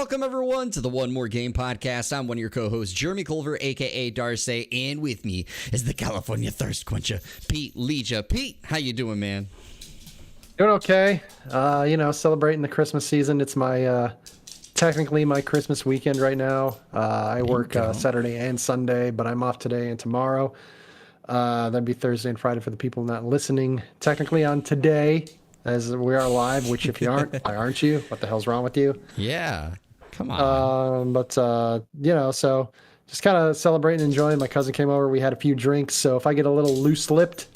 Welcome, everyone, to the One More Game podcast. I'm one of your co-hosts, Jeremy Culver, a.k.a. Darce, and with me is the California Thirst Quencher, Pete Leja. Pete, how you doing, man? Doing okay. Celebrating the Christmas season. It's my technically my Christmas weekend right now. I work Saturday and Sunday, but I'm off today and tomorrow. That'd be Thursday and Friday for the people not listening. Technically on today, as we are live, which if you aren't, why aren't you? What the hell's wrong with you? Yeah, come on. So just kind of celebrating and enjoying. My cousin came over. We had a few drinks. So if I get a little loose-lipped,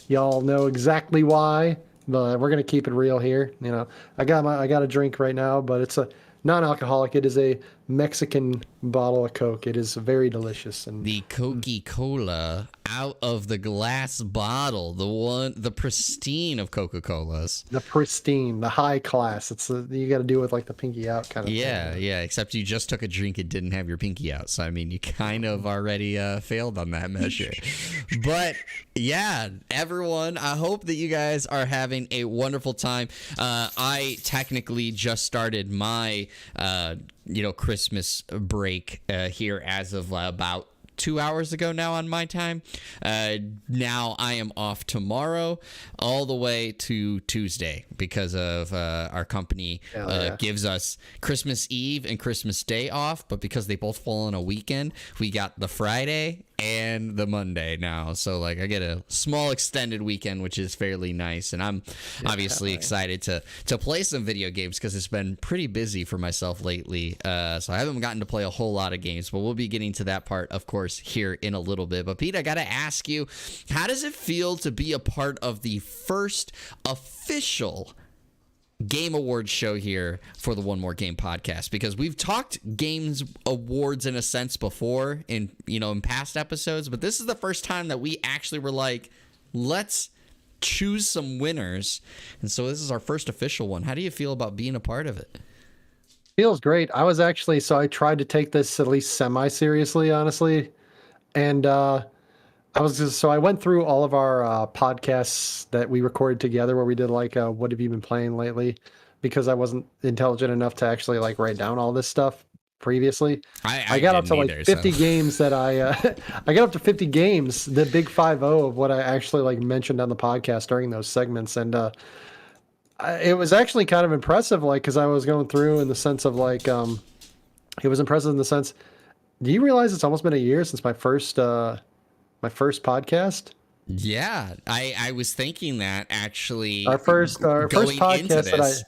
y'all know exactly why. But we're gonna keep it real here. You know, I got a drink right now, but it's a non-alcoholic. It is a Mexican bottle of Coke. It is very delicious. And the Coca-Cola out of the glass bottle, the pristine of Coca-Colas. The pristine, the high class. You got to do it with like the pinky out kind of thing. Yeah. Except you just took a drink and didn't have your pinky out. So I mean, you kind of already failed on that measure. But yeah, everyone, I hope that you guys are having a wonderful time. I technically just started my Christmas break here as of about 2 hours ago now on my time. Now I am off tomorrow all the way to Tuesday because of our company gives us Christmas Eve and Christmas Day off, but because they both fall on a weekend, we got the Friday and the Monday now. So like I get a small extended weekend, which is fairly nice. And I'm obviously excited to play some video games because it's been pretty busy for myself lately. So I haven't gotten to play a whole lot of games, but we'll be getting to that part, of course, here in a little bit. But Pete, I got to ask you, how does it feel to be a part of the first official Game Awards show here for the One More Game podcast? Because we've talked games awards in a sense before in past episodes, but this is the first time that we actually were like, let's choose some winners. And so this is our first official one. How do you feel about being a part of it? Feels great. I tried to take this at least semi-seriously, honestly. And I went through all of our podcasts that we recorded together where we did like, what have you been playing lately? Because I wasn't intelligent enough to actually like write down all this stuff previously. I got up to like 50 games that I got up to 50 games, the big 5-0 of what I actually like mentioned on the podcast during those segments. And it was actually kind of impressive, like, because I was going through in the sense of like, it was impressive in the sense, do you realize it's almost been a year since my first podcast? Yeah, I was thinking that actually. Our first podcast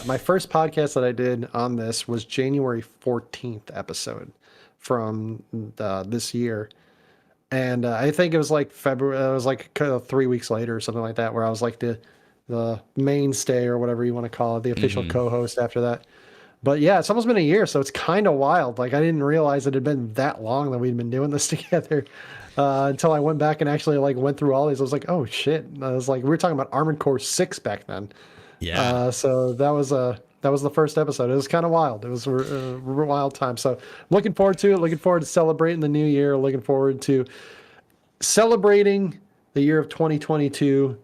my first podcast that I did on this was January 14th episode from this year. And I think it was like February, it was like 3 weeks later or something like that, where I was like the mainstay or whatever you want to call it, the official co-host after that. But yeah, it's almost been a year, so it's kind of wild. Like I didn't realize it had been that long that we'd been doing this together until I went back and actually like went through all these. I was like, oh shit! I was like, we were talking about Armored Core 6 back then. Yeah. So that was the first episode. It was kind of wild. It was a wild time. So looking forward to it. Looking forward to celebrating the new year. Looking forward to celebrating the year of 2022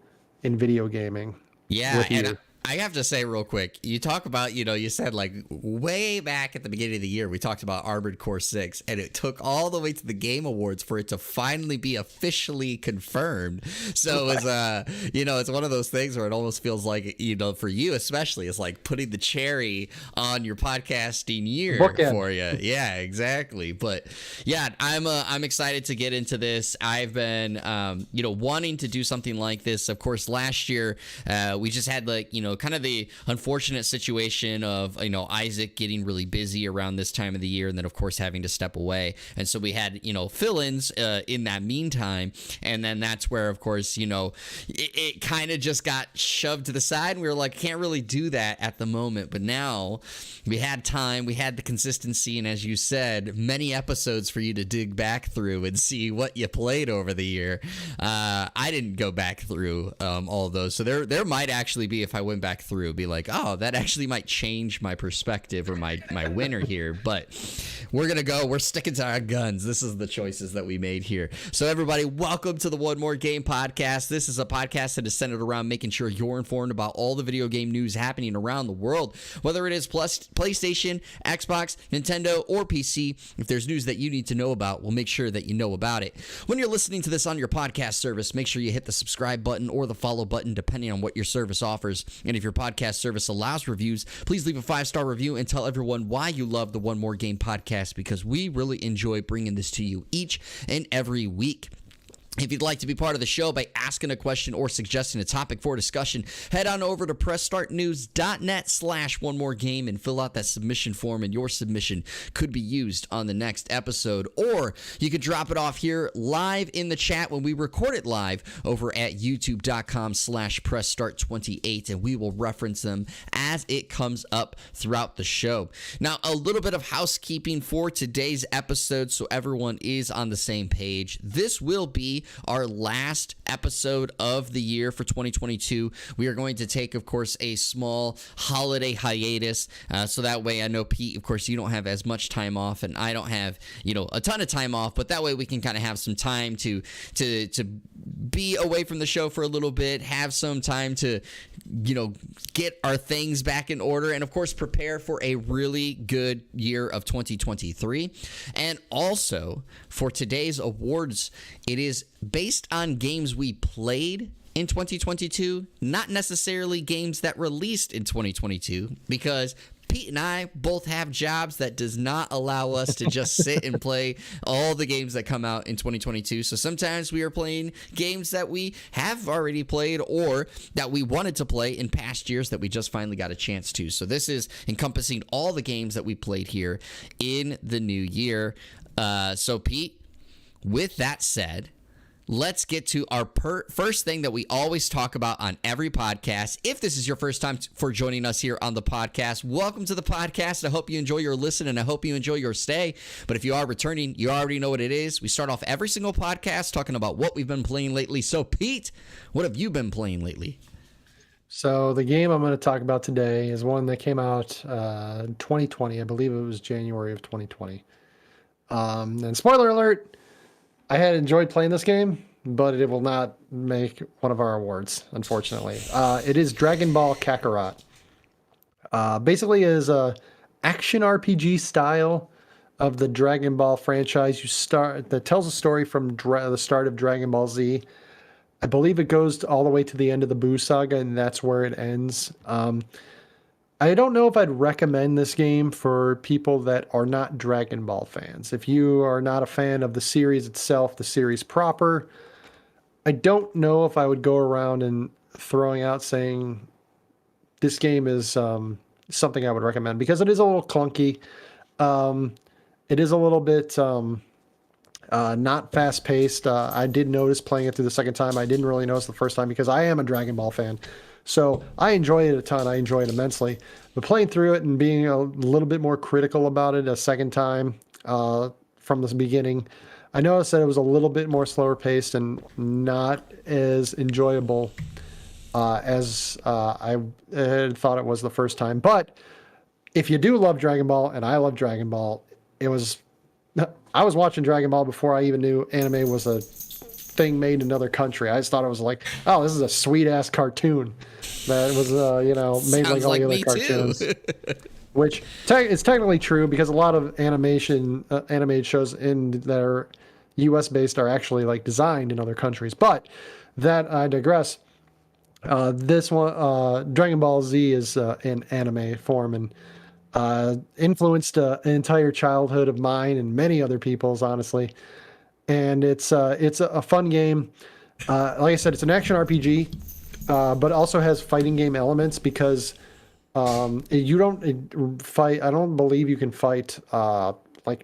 in video gaming. Yeah, and I have to say real quick, you talk about, you said like way back at the beginning of the year, we talked about Armored Core 6, and it took all the way to the Game Awards for it to finally be officially confirmed. So it's, it's one of those things where it almost feels like, for you especially, it's like putting the cherry on your podcasting year for you. Yeah, exactly. But yeah, I'm excited to get into this. I've been, wanting to do something like this. Of course, last year, we just had like, kind of the unfortunate situation of, Isaac getting really busy around this time of the year, and then of course having to step away. And so we had, fill-ins in that meantime. And then that's where, of course, it kind of just got shoved to the side, and we were like, can't really do that at the moment. But now we had time, we had the consistency, and as you said, many episodes for you to dig back through and see what you played over the year. I didn't go back through all of those. So there might actually be, if I went going back through, be like, oh, that actually might change my perspective or my winner here. But we're sticking to our guns. This is the choices that we made here. So everybody, welcome to the One More Game podcast. This is a podcast that is centered around making sure you're informed about all the video game news happening around the world, whether it is PlayStation, Xbox, Nintendo, or PC. If there's news that you need to know about, we'll make sure that you know about it. When you're listening to this on your podcast service, make sure you hit the subscribe button or the follow button, depending on what your service offers. And if your podcast service allows reviews, please leave a 5-star review and tell everyone why you love the One More Game podcast, because we really enjoy bringing this to you each and every week. If you'd like to be part of the show by asking a question or suggesting a topic for discussion, head on over to pressstartnews.net/onemoregame and fill out that submission form, and your submission could be used on the next episode. Or you could drop it off here live in the chat when we record it live over at youtube.com/pressstart28, and we will reference them as it comes up throughout the show. Now, a little bit of housekeeping for today's episode so everyone is on the same page. This will be our last episode of the year for 2022. We are going to take, of course, a small holiday hiatus, so that way I know, Pete, of course, you don't have as much time off, and I don't have, a ton of time off, but that way we can kind of have some time to be away from the show for a little bit, have some time to, get our things back in order, and of course prepare for a really good year of 2023. And also for today's awards, it is based on games we played in 2022, not necessarily games that released in 2022, because Pete and I both have jobs that does not allow us to just sit and play all the games that come out in 2022. So sometimes we are playing games that we have already played or that we wanted to play in past years that we just finally got a chance to. So this is encompassing all the games that we played here in the new year. So Pete, with that said, let's get to our first thing that we always talk about on every podcast. If this is your first time for joining us here on the podcast, welcome to the podcast. I hope you enjoy your listen, and I hope you enjoy your stay. But if you are returning, you already know what it is. We start off every single podcast talking about what we've been playing lately. So, Pete, what have you been playing lately? So the game I'm going to talk about today is one that came out in 2020. I believe it was January of 2020. And spoiler alert, I had enjoyed playing this game, but it will not make one of our awards, unfortunately. It is Dragon Ball Kakarot. Basically is a action RPG style of the Dragon Ball franchise. That tells a story from the start of Dragon Ball Z. I believe it goes all the way to the end of the Buu saga, and that's where it ends. I don't know if I'd recommend this game for people that are not Dragon Ball fans. If you are not a fan of the series itself, the series proper, I don't know if I would go around and throwing out saying this game is something I would recommend, because it is a little clunky. It is a little bit not fast-paced. I did notice playing it through the second time. I didn't really notice the first time because I am a Dragon Ball fan. So I enjoy it a ton. I enjoy it immensely. But playing through it and being a little bit more critical about it a second time from the beginning, I noticed that it was a little bit more slower paced and not as enjoyable as I had thought it was the first time. But if you do love Dragon Ball, and I love Dragon Ball, I was watching Dragon Ball before I even knew anime was a thing made in another country. I just thought it was like, oh, this is a sweet ass cartoon that was made like all the other cartoons. Which is technically true, because a lot of animated shows that are US based are actually like designed in other countries. But that I digress. This one, Dragon Ball Z, is in anime form, and influenced an entire childhood of mine and many other people's, honestly. And it's a fun game. Like I said, it's an action RPG, but also has fighting game elements, because you don't fight. I don't believe you can fight like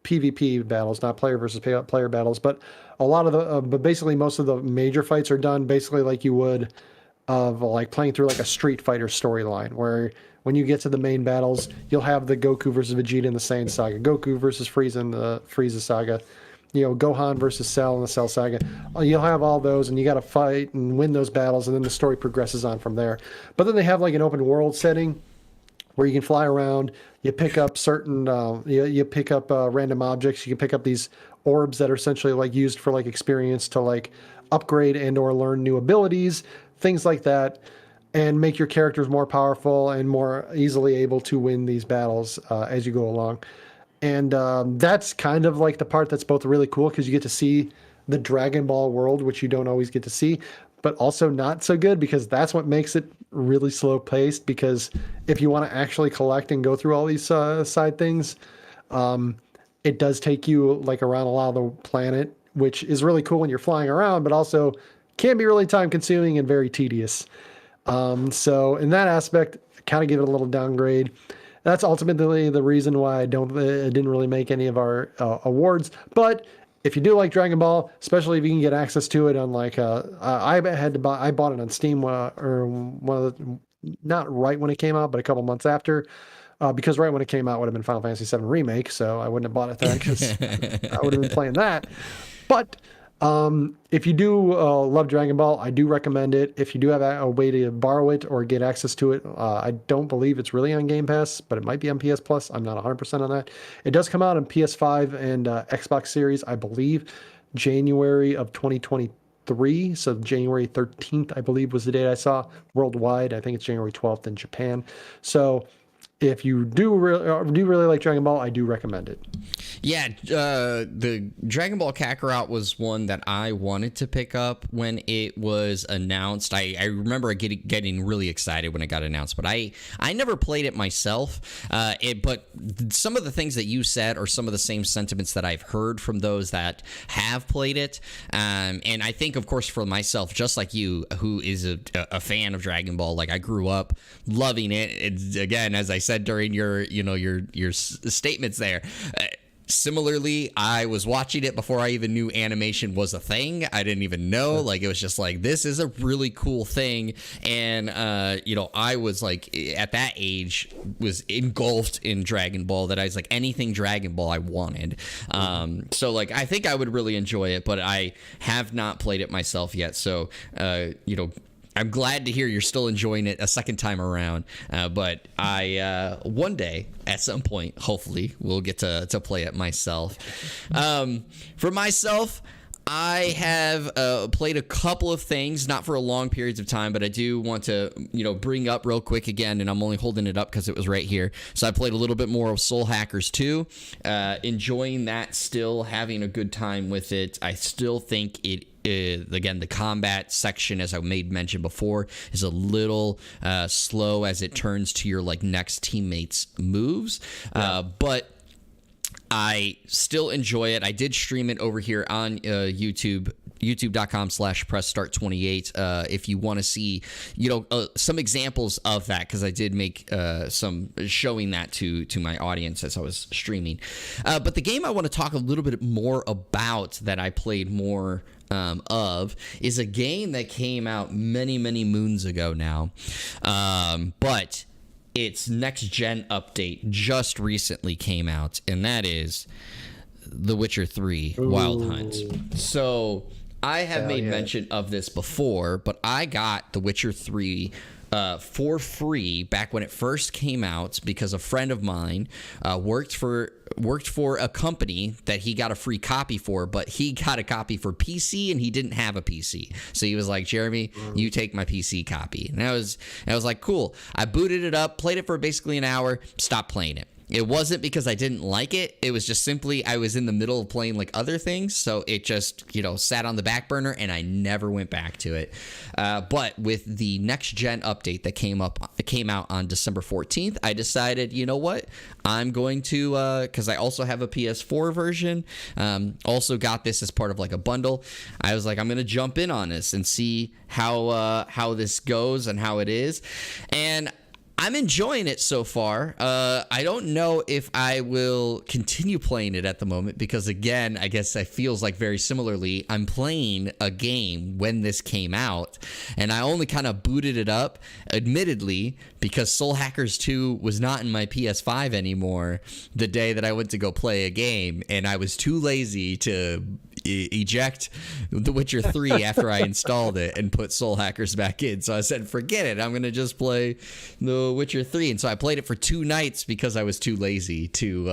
PvP battles, not player versus player battles. But a lot of but basically most of the major fights are done basically like you would of like playing through like a Street Fighter storyline, where when you get to the main battles, you'll have the Goku versus Vegeta in the Saiyan saga, Goku versus Frieza in the Frieza saga. Gohan versus Cell in the Cell Saga. You'll have all those, and you got to fight and win those battles, and then the story progresses on from there. But then they have like an open world setting where you can fly around. You pick up certain, you pick up random objects. You can pick up these orbs that are essentially like used for like experience to like upgrade and or learn new abilities, things like that, and make your characters more powerful and more easily able to win these battles as you go along. And that's kind of like the part that's both really cool because you get to see the Dragon Ball world, which you don't always get to see, but also not so good because that's what makes it really slow paced. Because if you want to actually collect and go through all these side things, it does take you like around a lot of the planet, which is really cool when you're flying around, but also can be really time consuming and very tedious. So in that aspect, kind of give it a little downgrade. That's ultimately the reason why it didn't really make any of our awards. But if you do like Dragon Ball, especially if you can get access to it on like I bought it on Steam or one of the, not right when it came out, but a couple months after. Because right when it came out would have been Final Fantasy VII Remake, so I wouldn't have bought it then because I would have been playing that. But if you do love Dragon Ball, I do recommend it. If you do have a way to borrow it or get access to it, I don't believe it's really on Game Pass, but it might be on PS Plus. I'm not 100% on that. It does come out on PS5 and Xbox Series, I believe, January of 2023. So January 13th, I believe, was the date I saw worldwide. I think it's January 12th in Japan. So if you do really like Dragon Ball, I do recommend it. Yeah, the Dragon Ball Kakarot was one that I wanted to pick up when it was announced. I remember getting really excited when it got announced, but I never played it myself. But some of the things that you said are some of the same sentiments that I've heard from those that have played it. And I think, of course, for myself, just like you, who is a fan of Dragon Ball, like I grew up loving it. It's, again, as I said during your statements there. Similarly, I was watching it before I even knew animation was a thing. I didn't even know. Like, it was just like, this is a really cool thing. And, I was like, at that age, was engulfed in Dragon Ball that I was like, anything Dragon Ball I wanted. So, like, I think I would really enjoy it, but I have not played it myself yet. So, I'm glad to hear you're still enjoying it a second time around, but I one day at some point hopefully will get to play it myself. For myself, I have played a couple of things, not for a long periods of time, but I do want to bring up real quick again, and I'm only holding it up because it was right here. So I played a little bit more of Soul Hackers 2, enjoying that still, having a good time with it. I still think it again, the combat section, as I made mention before, is a little slow as it turns to your like next teammate's moves, but I still enjoy it. I did stream it over here on YouTube, youtube.com/pressstart28. If you want to see, some examples of that, because I did make some showing that to my audience as I was streaming. But the game I want to talk a little bit more about that I played more of is a game that came out many, many moons ago now. But its next-gen update just recently came out, and that is The Witcher 3 Wild Hunt. So I have made mention of this before, but I got The Witcher 3 for free back when it first came out because a friend of mine worked for a company that he got a free copy for, but he got a copy for PC and he didn't have a PC. So he was like, Jeremy, you take my PC copy. And I was like, cool. I booted it up, played it for basically an hour, stopped playing it. It wasn't because I didn't like it. It was just simply I was in the middle of playing like other things. So it just, sat on the back burner and I never went back to it. But with the next gen update that came out on December 14th, I decided, you know what? I'm going to, because I also have a PS4 version, also got this as part of like a bundle. I was like, I'm going to jump in on this and see how this goes and how it is. And I'm enjoying it so far. I don't know if I will continue playing it at the moment because, again, I guess it feels like very similarly, I'm playing a game when this came out, and I only kind of booted it up, admittedly, because Soul Hackers 2 was not in my PS5 anymore the day that I went to go play a game, and I was too lazy to eject The Witcher 3 after I installed it and put Soul Hackers back in. So I said, forget it. I'm going to just play The Witcher 3. And so I played it for 2 nights because I was too lazy to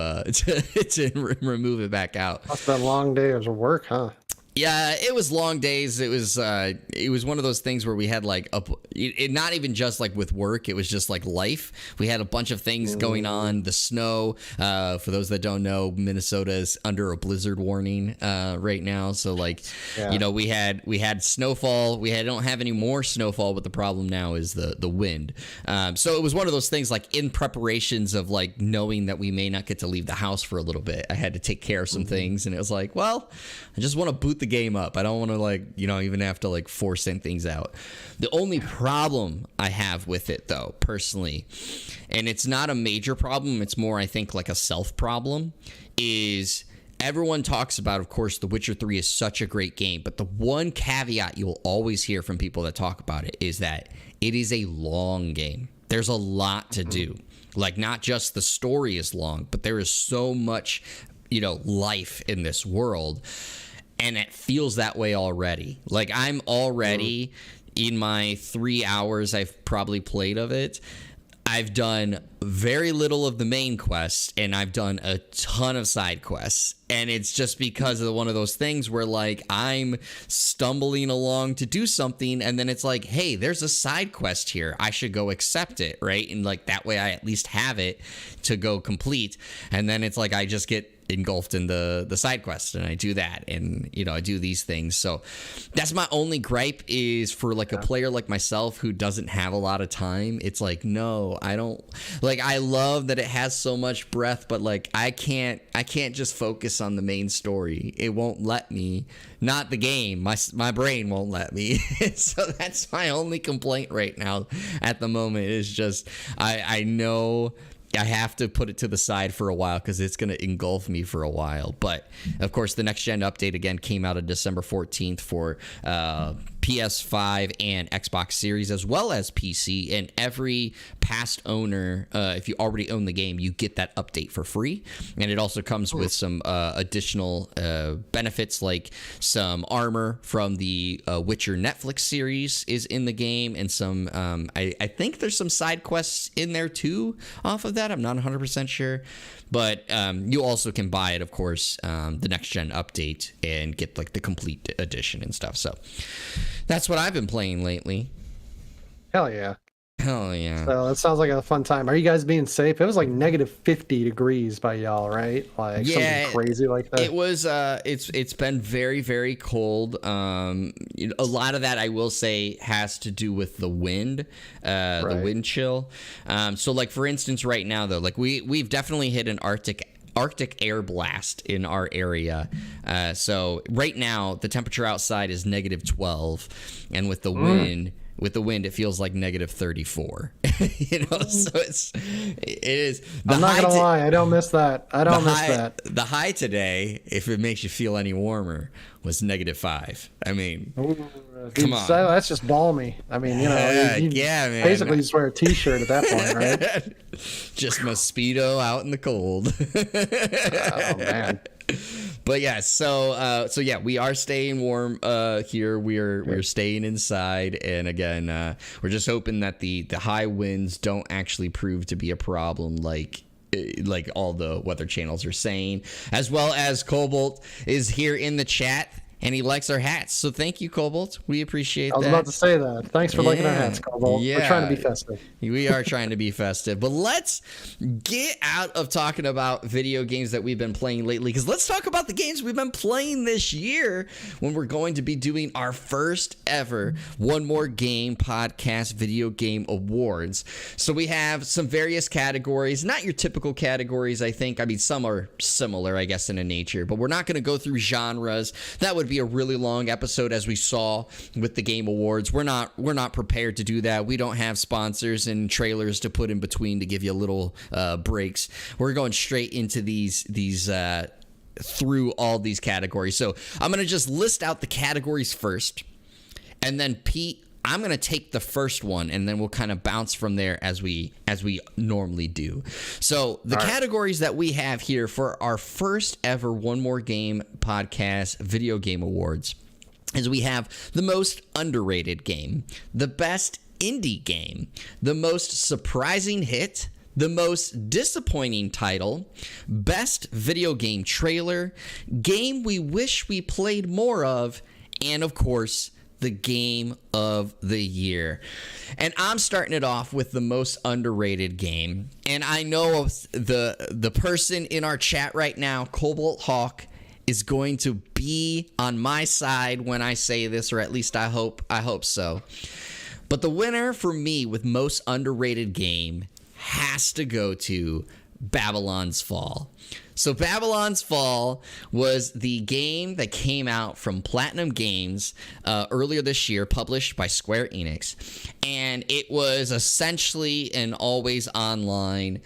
remove it back out. Must have been long days of work, huh? Yeah, it was long days. It was one of those things where we had like not even just like with work. It was just like life. We had a bunch of things going on. The snow. For those that don't know, Minnesota is under a blizzard warning right now. So like, you know, we had snowfall. We don't have any more snowfall, but the problem now is the wind. So it was one of those things like in preparations of like knowing that we may not get to leave the house for a little bit. I had to take care of some things, and it was like, well, I just want to boot the game up. I don't want to like, you know, even have to like force things out. The only problem I have with it though, personally, and it's not a major problem, it's more I think like a self problem, is everyone talks about, of course, The Witcher 3 is such a great game, but the one caveat you will always hear from people that talk about it is that it is a long game. There's a lot to do. Like, not just the story is long, but there is so much, you know, life in this world. And it feels that way already. Like, I'm already in my 3 hours I've probably played of it. I've done very little of the main quest, and I've done a ton of side quests. And it's just because of one of those things where, like, I'm stumbling along to do something, and then it's like, hey, there's a side quest here. I should go accept it, right? And, like, that way I at least have it to go complete. And then it's like I just get engulfed in the side quest, and I do that, and you know, I do these things. So that's my only gripe, is for like a player like myself who doesn't have a lot of time. It's like, no, I don't like, I love that it has so much breadth, but like I can't just focus on the main story. It won't let me. Not the game, my brain won't let me. So that's my only complaint right now at the moment, is just I know I have to put it to the side for a while because it's going to engulf me for a while. But, of course, the next-gen update, again, came out on December 14th for PS5 and Xbox Series, as well as PC. And every past owner, if you already own the game, you get that update for free. And it also comes with some additional benefits, like some armor from the Witcher Netflix series is in the game. And some, I think there's some side quests in there, too, off of that. I'm not 100% sure, but you also can buy it, of course, the next gen update, and get like the complete edition and stuff. So that's what I've been playing lately. Hell yeah. Hell yeah. So that sounds like a fun time. Are you guys being safe? It was like negative 50 degrees by y'all, right? Like something crazy like that. It was it's been very, very cold. A lot of that, I will say, has to do with the wind, the wind chill. So like, for instance, right now though, like we've definitely hit an Arctic air blast in our area. So right now the temperature outside is negative 12, and with the wind, it feels like negative 34. You know, so it is. I'm not gonna lie, I don't miss that. The high today, if it makes you feel any warmer, was negative 5. I mean, come on. So that's just balmy. I mean, you know, man. Basically just wear a t-shirt at that point, right? Just mosquito out in the cold. Oh man. But yeah, so yeah, we are staying warm here. We're staying inside, and again, we're just hoping that the high winds don't actually prove to be a problem, like all the weather channels are saying. As well as Cobalt is here in the chat, and he likes our hats. So thank you, Cobalt. We appreciate that. I was about to say that. Thanks for liking our hats, Cobalt. Yeah. We're trying to be festive. We are trying to be festive. But let's get out of talking about video games that we've been playing lately, because let's talk about the games we've been playing this year, when we're going to be doing our first ever One More Game podcast video game awards. So we have some various categories, not your typical categories, I think. I mean, some are similar, I guess, in a nature, but we're not going to go through genres. That would to be a really long episode, as we saw with the Game Awards. We're not prepared to do that. We don't have sponsors and trailers to put in between to give you little breaks. We're going straight into these through all these categories. So I'm going to just list out the categories first, and then Pete, I'm going to take the first one, and then we'll kind of bounce from there as we normally do. So the categories that we have here for our first ever One More Game podcast video game awards is we have the most underrated game, the best indie game, the most surprising hit, the most disappointing title, best video game trailer, game we wish we played more of, and of course, the game of the year. And I'm starting it off with the most underrated game. And I know the person in our chat right now, Cobalt Hawk, is going to be on my side when I say this, or at least I hope so. But the winner for me with most underrated game has to go to Babylon's Fall. So Babylon's Fall was the game that came out from Platinum Games earlier this year, published by Square Enix. And it was essentially an always online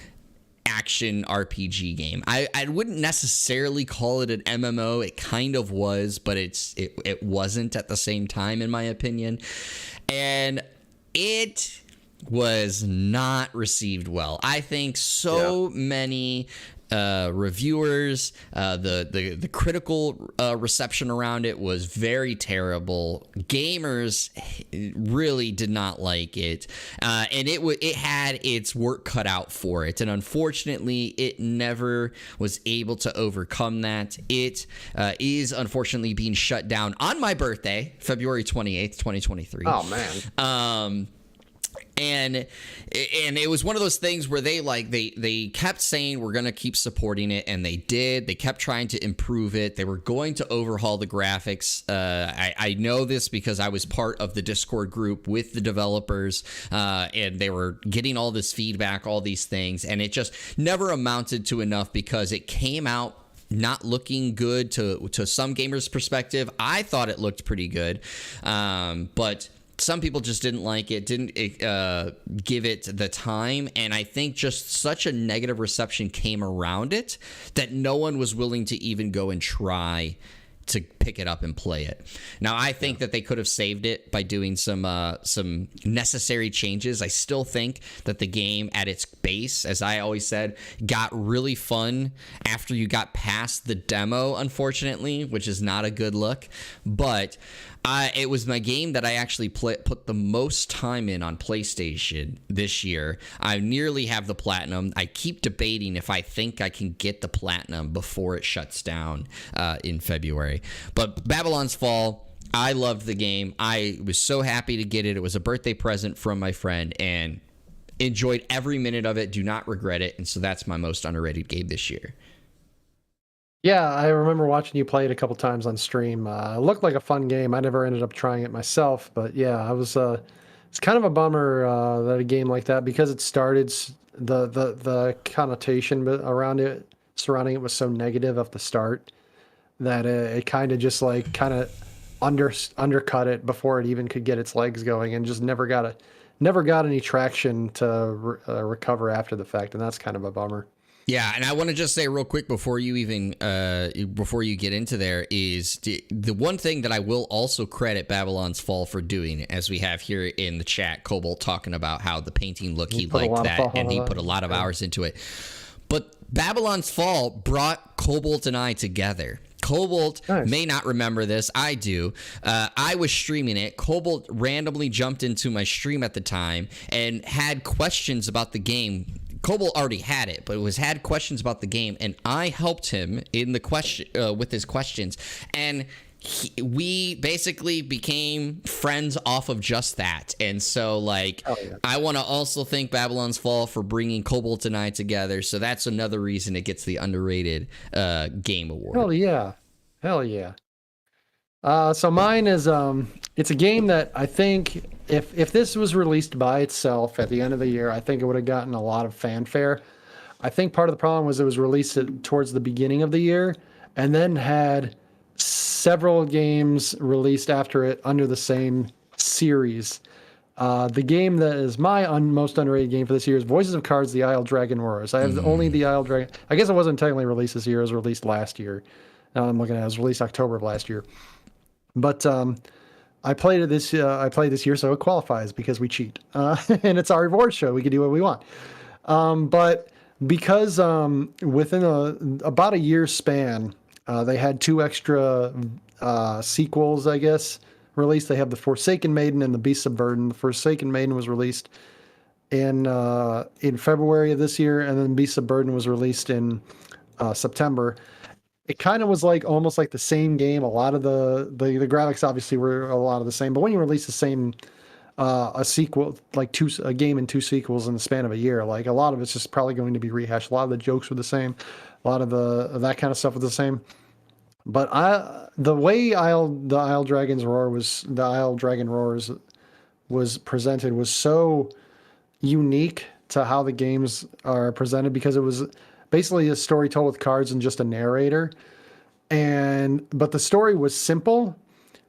action RPG game. I wouldn't necessarily call it an MMO. It kind of was, but it wasn't at the same time, in my opinion. And it was not received well. I think many reviewers, the critical reception around it was very terrible. Gamers really did not like it, and it had its work cut out for it. And unfortunately, it never was able to overcome that. It is unfortunately being shut down on my birthday, February 28th, 2023. Oh man. And it was one of those things where they kept saying we're going to keep supporting it, and they did. They kept trying to improve it. They were going to overhaul the graphics. I know this because I was part of the Discord group with the developers, and they were getting all this feedback, all these things, and it just never amounted to enough because it came out not looking good to some gamers' perspective. I thought it looked pretty good, but some people just didn't like it, didn't give it the time, and I think just such a negative reception came around it that no one was willing to even go and try to pick it up and play it. Now, I think that they could have saved it by doing some necessary changes. I still think that the game at its base, as I always said, got really fun after you got past the demo, unfortunately, which is not a good look. But it was my game that I actually put the most time in on PlayStation this year. I nearly have the Platinum. I keep debating if I think I can get the Platinum before it shuts down in February. But Babylon's Fall, I loved the game. I was so happy to get it. It was a birthday present from my friend, and enjoyed every minute of it. Do not regret it. And so that's my most underrated game this year. Yeah, I remember watching you play it a couple times on stream. It looked like a fun game. I never ended up trying it myself, but yeah, I was. It's kind of a bummer that a game like that, because it started the connotation around it, surrounding it, was so negative at the start that it kind of just undercut it before it even could get its legs going, and just never got any traction to recover after the fact, and that's kind of a bummer. Yeah, and I want to just say real quick before you even before you get into there is the one thing that I will also credit Babylon's Fall for doing, as we have here in the chat, Cobalt talking about how the painting look, he liked that, and he put a lot of hours into it. But Babylon's Fall brought Cobalt and I together. Cobalt may not remember this. I do. I was streaming it. Cobalt randomly jumped into my stream at the time and had questions about the game. Cobalt already had it, but had questions about the game, and I helped him in the question with his questions, and we basically became friends off of just that. And so, I want to also thank Babylon's Fall for bringing Cobalt and I together. So that's another reason it gets the underrated game award. Hell yeah. So mine is it's a game that I think if this was released by itself at the end of the year, I think it would have gotten a lot of fanfare. I think part of the problem was it was released towards the beginning of the year, and then had several games released after it under the same series. The game that is my most underrated game for this year is Voices of Cards: The Isle Dragon Roars. I have only the Isle Dragon. I guess it wasn't technically released this year. It was released last year. Now I'm looking at it. It was released October of last year. But I played it this. I played this year, so it qualifies because we cheat, and it's our reward show. We can do what we want. But because within about a year span, they had 2 extra sequels, I guess, released. They have the Forsaken Maiden and the Beasts of Burden. The Forsaken Maiden was released in February of this year, and then Beasts of Burden was released in September. It kind of was like almost like the same game. A lot of the graphics obviously were a lot of the same, but when you release the same a sequel, like a game and 2 sequels in the span of a year, like a lot of it's just probably going to be rehashed. A lot of the jokes were the same, a lot of that kind of stuff was the same. But the way the Isle Dragon Roars was presented was so unique to how the games are presented, because it was basically a story told with cards and just a narrator. But the story was simple,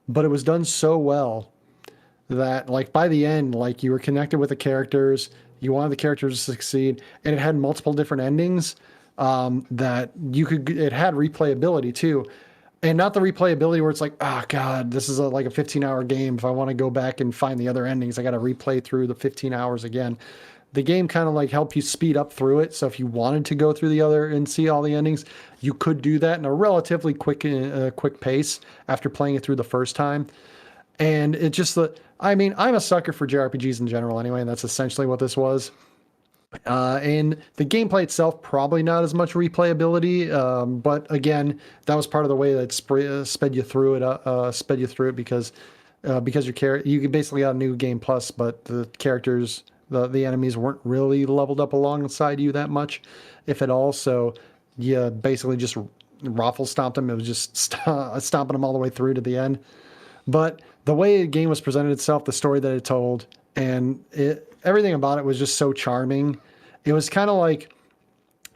but it was done so well that like by the end, like you were connected with the characters, you wanted the characters to succeed, and it had multiple different endings that it had replayability too. And not the replayability where it's like, oh God, this is like a 15-hour game. If I want to go back and find the other endings, I got to replay through the 15 hours again. The game kind of like helped you speed up through it. So if you wanted to go through the other and see all the endings, you could do that in a relatively quick pace after playing it through the first time. And it just, I mean, I'm a sucker for JRPGs in general anyway, and that's essentially what this was. And the gameplay itself, probably not as much replayability, but again, that was part of the way that sped you through it, because you basically got a new game plus, but the characters, the enemies weren't really leveled up alongside you that much, if at all. So you basically just raffle stomped them. It was just stomping them all the way through to the end. But the way the game was presented itself, the story that it told, and everything about it was just so charming. It was kind of like,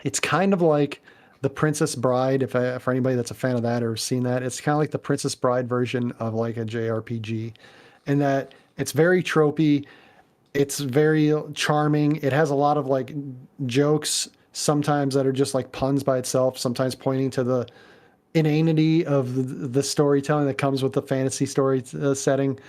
it's kind of like the Princess Bride, for anybody that's a fan of that or seen that, it's kind of like the Princess Bride version of like a JRPG, in that it's very tropey, it's very charming, it has a lot of like jokes sometimes that are just like puns by itself, sometimes pointing to the inanity of the storytelling that comes with the fantasy story setting.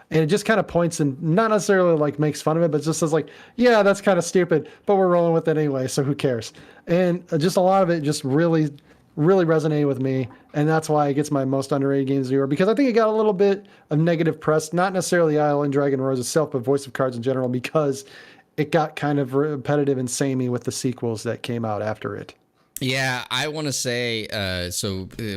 And it just kind of points and not necessarily like makes fun of it, but just says like, yeah, that's kind of stupid, but we're rolling with it anyway, so who cares? And just a lot of it just really, really resonated with me. And that's why it gets my most underrated games of the year, because I think it got a little bit of negative press, not necessarily Isle and Dragon Roars itself, but Voice of Cards in general, because it got kind of repetitive and samey with the sequels that came out after it. Yeah, I want to say,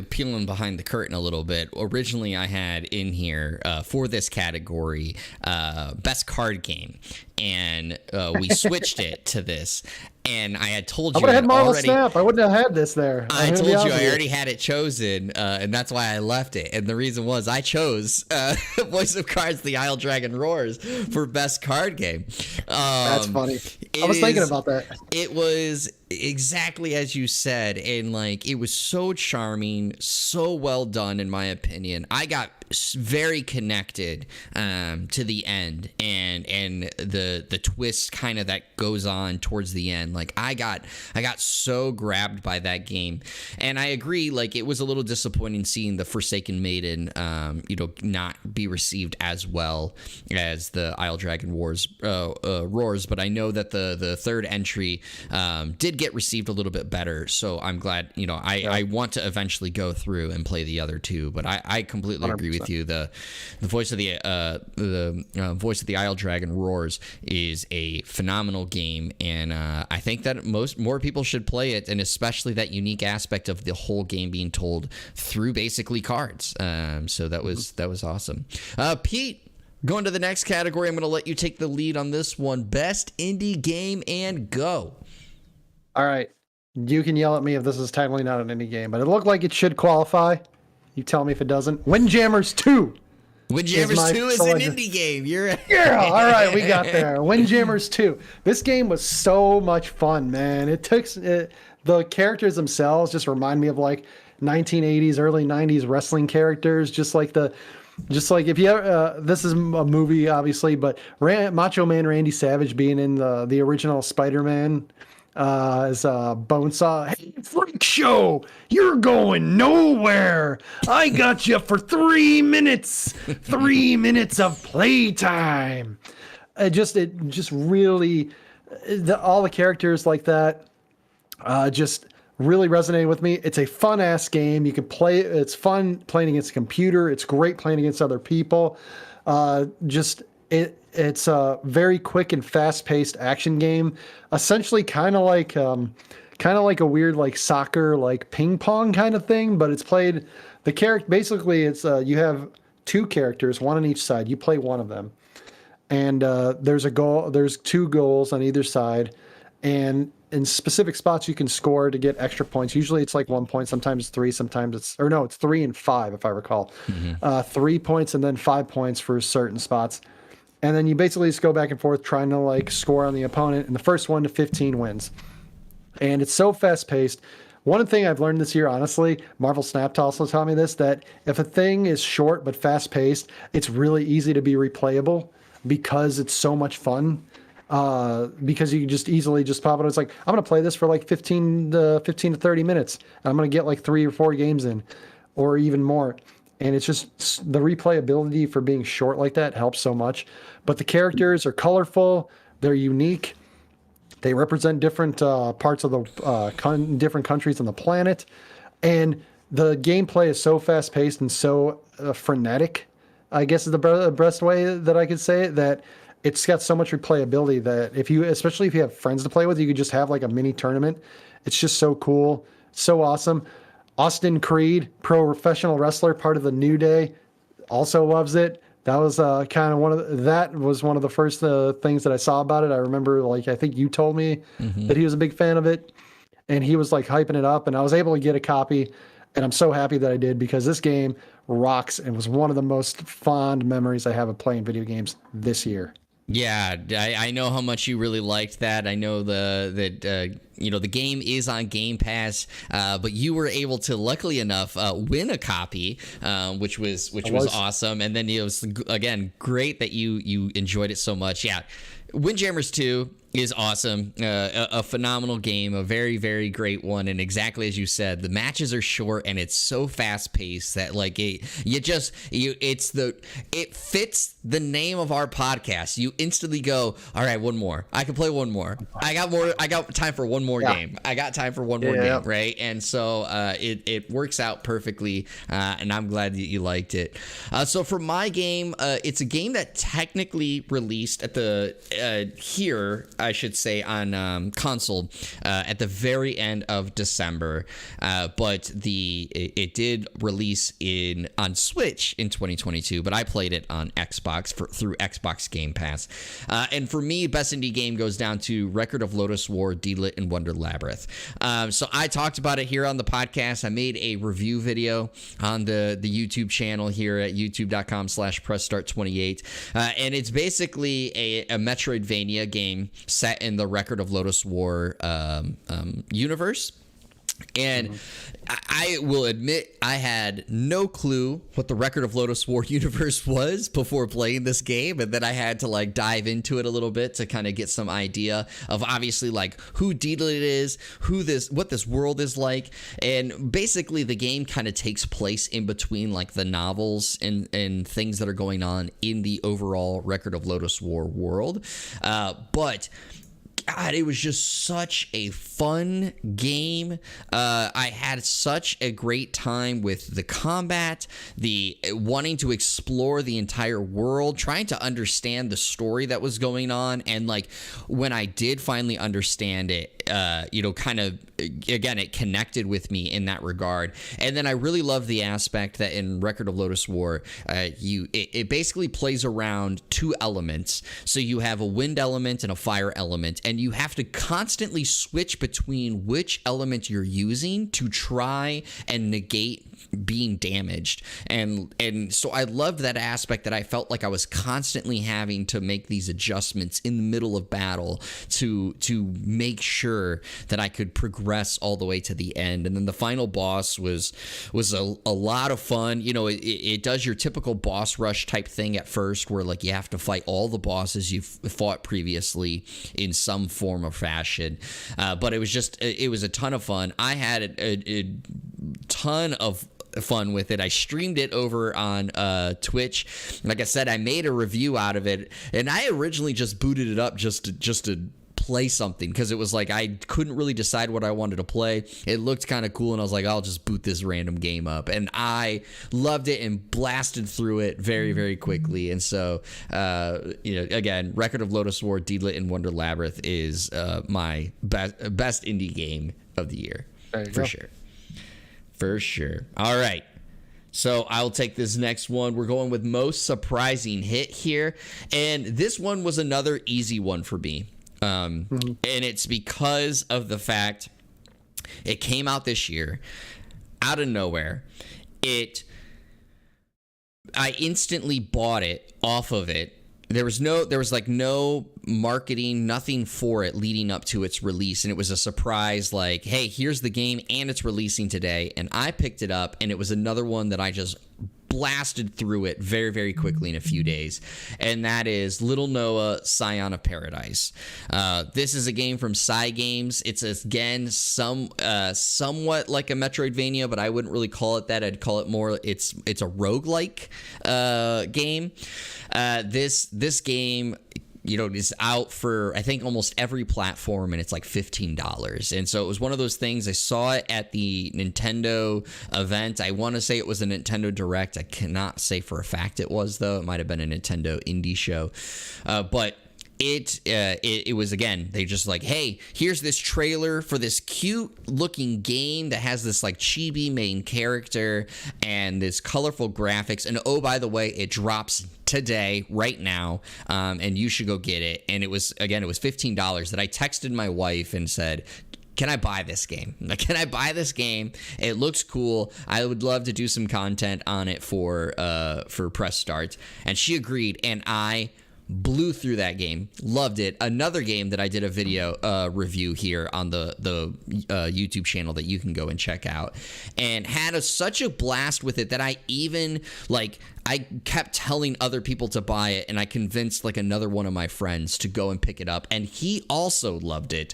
peeling behind the curtain a little bit, originally I had in here for this category, best card game, and we switched it to this. And I had told you, I would have had Marvel Snap. I wouldn't have had this there. I told you I already had it chosen, and that's why I left it. And the reason was I chose Voice of Cards: The Isle Dragon Roars for best card game. That's funny. I was thinking about that. It was exactly as you said, and like it was so charming, so well done, in my opinion. I got very connected to the end, and the twist kind of that goes on towards the end. Like I got so grabbed by that game, and I agree. Like it was a little disappointing seeing the Forsaken Maiden, not be received as well as the Isle Dragon Roars. But I know that the third entry did get received a little bit better. So I'm glad. I want to eventually go through and play the other two. But I completely 100%. Agree with you. The voice of voice of the Isle Dragon Roars is a phenomenal game, and I think that more people should play it, and especially that unique aspect of the whole game being told through basically cards. So that was awesome. Pete, going to the next category, I'm going to let you take the lead on this one. Best indie game, and go. All right. You can yell at me if this is technically not an indie game, but it looked like it should qualify. You tell me if it doesn't. Windjammers 2. Windjammers 2 is an indie game. You're right. Yeah, all right, we got there. Windjammers 2. This game was so much fun, man. The characters themselves just remind me of like 1980s, early 90s wrestling characters, just like if you ever, this is a movie obviously, but Macho Man Randy Savage being in the original Spider-Man as Bonesaw. Hey, freak show, you're going nowhere. I got you for 3 minutes. 3 minutes of playtime. It just really, all the characters like that just really resonated with me. It's a fun ass game. You can play. It's fun playing against a computer. It's great playing against other people. It's a very quick and fast paced action game. Essentially, kind of like a weird like soccer, like ping pong kind of thing. But it's played. The character basically it's you have 2 characters, one on each side. You play one of them, and there's a goal. There's 2 goals on either side, and in specific spots you can score to get extra points. Usually it's like 1 point, sometimes 3, sometimes it's 3 and 5 if I recall. 3 points and then 5 points for certain spots. And then you basically just go back and forth trying to like score on the opponent, and the first 1 to 15 wins. And it's so fast paced. One thing I've learned this year, honestly, Marvel Snap also taught me this, that if a thing is short but fast paced, it's really easy to be replayable because it's so much fun. Because you can just easily just pop it. It's like, I'm going to play this for like 15 to 30 minutes. And I'm going to get like 3 or 4 games in or even more. And it's just the replayability for being short like that helps so much. But the characters are colorful. They're unique. They represent different parts of the different countries on the planet. And the gameplay is so fast paced and so frenetic, I guess is the best way that I could say it, that it's got so much replayability that especially if you have friends to play with, you could just have like a mini tournament. It's just so cool, so awesome. Austin Creed, professional wrestler, part of the New Day, also loves it. That was kind of one of the first things that I saw about it. I remember, like, I think you told me that he was a big fan of it, and he was like hyping it up, and I was able to get a copy, and I'm so happy that I did because this game rocks and was one of the most fond memories I have of playing video games this year. Yeah, I know how much you really liked that. I know that the game is on Game Pass, but you were able to, luckily enough, win a copy, which was awesome. And then it was, again, great that you enjoyed it so much. Yeah, Windjammers 2 is awesome. A phenomenal game, a very, very great one. And exactly as you said, the matches are short and it's so fast paced that like it fits the name of our podcast. You instantly go, all right, one more. I can play one more. I got time for one more game. I got time for one more game, right? And so it works out perfectly. And I'm glad that you liked it. So for my game, it's a game that technically released at the here, I should say, on console at the very end of December, but it did release on Switch in 2022. But I played it on Xbox through Xbox Game Pass. And for me, best indie game goes down to Record of Lodoss War, D-Lit, and Wonder Labyrinth. So I talked about it here on the podcast. I made a review video on the YouTube channel here at youtube.com/pressstart28, and it's basically a Metroidvania game set in the Record of Lodoss War universe. And I will admit I had no clue what the Record of Lodoss War universe was before playing this game, and then I had to like dive into it a little bit to kind of get some idea of obviously like who D-Lit is, what this world is like. And basically the game kind of takes place in between like the novels and things that are going on in the overall Record of Lodoss War world. But God, it was just such a fun game. I had such a great time with the combat, the wanting to explore the entire world, trying to understand the story that was going on. And like when I did finally understand it, kind of, again, it connected with me in that regard. And then I really love the aspect that in Record of Lodoss War, it basically plays around 2 elements. So you have a wind element and a fire element, and you have to constantly switch between which element you're using to try and negate being damaged, and so I loved that aspect, that I felt like I was constantly having to make these adjustments in the middle of battle to make sure that I could progress all the way to the end. And then the final boss was a lot of fun. You know, it does your typical boss rush type thing at first, where like you have to fight all the bosses you've fought previously in some form or fashion, but it was a ton of fun. I had a ton of fun with it. I streamed it over on Twitch. Like I said, I made a review out of it, and I originally just booted it up just to play something, because it was like I couldn't really decide what I wanted to play. It looked kind of cool, and I was like, I'll just boot this random game up, and I loved it and blasted through it very, very quickly. And so again, Record of Lotus War, Deedlit, and Wonder Labyrinth is my best indie game of the year, for sure. For sure. All right. So I'll take this next one. We're going with most surprising hit here. And this one was another easy one for me. And it's because of the fact it came out this year out of nowhere. I instantly bought it off of it. There was no marketing, nothing for it leading up to its release, and it was a surprise, like, hey, here's the game and it's releasing today. And I picked it up, and it was another one that I just blasted through it very, very quickly in a few days, and that is Little Noah, Scion of Paradise. This is a game from Cygames. It's again somewhat like a Metroidvania, but I wouldn't really call it that. I'd call it more, it's a roguelike game. This game, you know, is out for, I think, almost every platform, and it's like $15. And so it was one of those things. I saw it at the Nintendo event. I want to say it was a Nintendo Direct. I cannot say for a fact it was, though. It might have been a Nintendo indie show. But it was, again, they just like, hey, here's this trailer for this cute looking game that has this like chibi main character and this colorful graphics, and oh, by the way, it drops today, right now, and you should go get it. And it was $15 that I texted my wife and said, can I buy this game? Can I buy this game? It looks cool. I would love to do some content on it for Press Start. And she agreed, and I blew through that game. Loved it. Another game that I did a video review here on the YouTube channel that you can go and check out, and had such a blast with it that I even I kept telling other people to buy it, and I convinced like another one of my friends to go and pick it up, and he also loved it.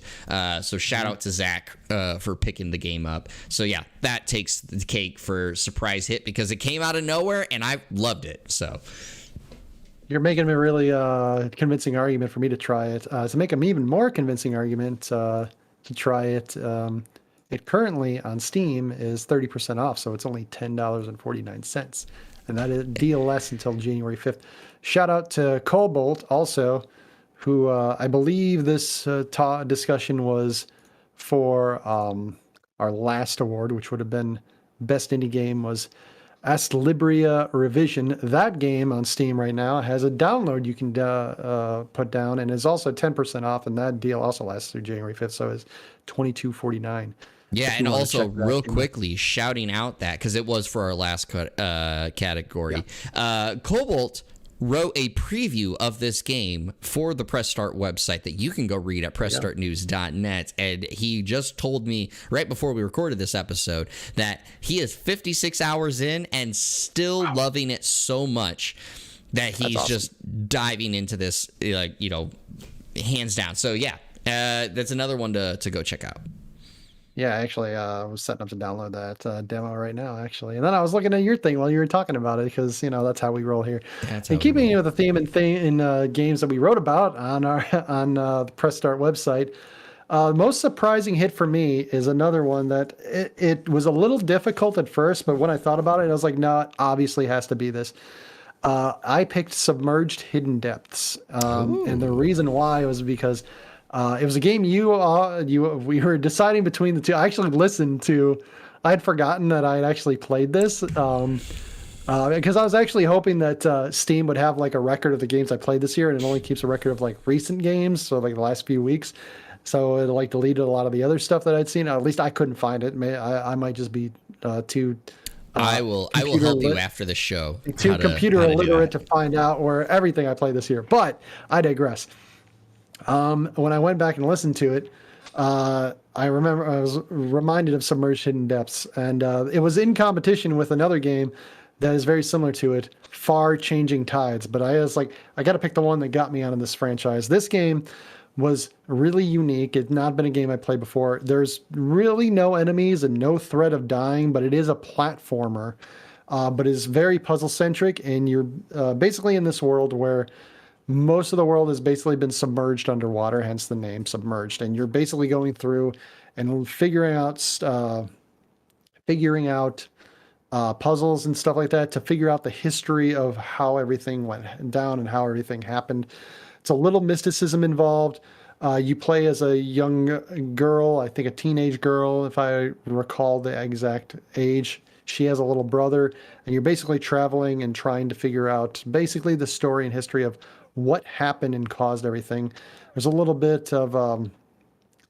So shout out to Zach for picking the game up. So yeah, that takes the cake for surprise hit, because it came out of nowhere and I loved it. So you're making a really convincing argument for me to try it. To make an even more convincing argument to try it, it currently on Steam is 30% off, so it's only $10.49. And that is deal less until January 5th. Shout out to Cobalt also, who I believe this discussion was for our last award, which would have been Best Indie Game, was Astlibria Revision. That game on Steam right now has a download you can put down, and is also 10% off, and that deal also lasts through January 5th, so it's $22.49. Yeah, and also real quickly, shouting out that, because it was for our last category, Cobalt wrote a preview of this game for the Press Start website that you can go read at pressstartnews.net. And he just told me right before we recorded this episode that he is 56 hours in and still loving it so much that he's awesome. Just diving into this, hands down. So yeah, that's another one to go check out. Yeah, actually, I was setting up to download that demo right now, actually. And then I was looking at your thing while you were talking about it, because, that's how we roll here. And keeping with the theme in games that we wrote about on the Press Start website, most surprising hit for me is another one that it was a little difficult at first, but when I thought about it, I was like, no, it obviously has to be this. I picked Submerged Hidden Depths. And the reason why was because it was a game we were deciding between the two. I actually listened to, I had forgotten that I had actually played this, because I was actually hoping that Steam would have like a record of the games I played this year, and it only keeps a record of like recent games, so like the last few weeks. So it like deleted a lot of the other stuff that I'd seen. At least I couldn't find it. I might just be too I will computer help you lit after the show too computer how to do illiterate that. to find out where everything I played this year. But I digress. When I went back and listened to it, I remember I was reminded of Submerged Hidden Depths, and it was in competition with another game that is very similar to it, Far Changing Tides. But I was like, I got to pick the one that got me onto this franchise. This game was really unique. It's not been a game I played before. There's really no enemies and no threat of dying, but it is a platformer. But is very puzzle centric, and you're basically in this world where most of the world has basically been submerged underwater, hence the name Submerged. And you're basically going through and figuring out puzzles and stuff like that to figure out the history of how everything went down and how everything happened. It's a little mysticism involved. You play as a young girl, I think a teenage girl, if I recall the exact age. She has a little brother, and you're basically traveling and trying to figure out basically the story and history of what happened and caused everything. There's a little bit of,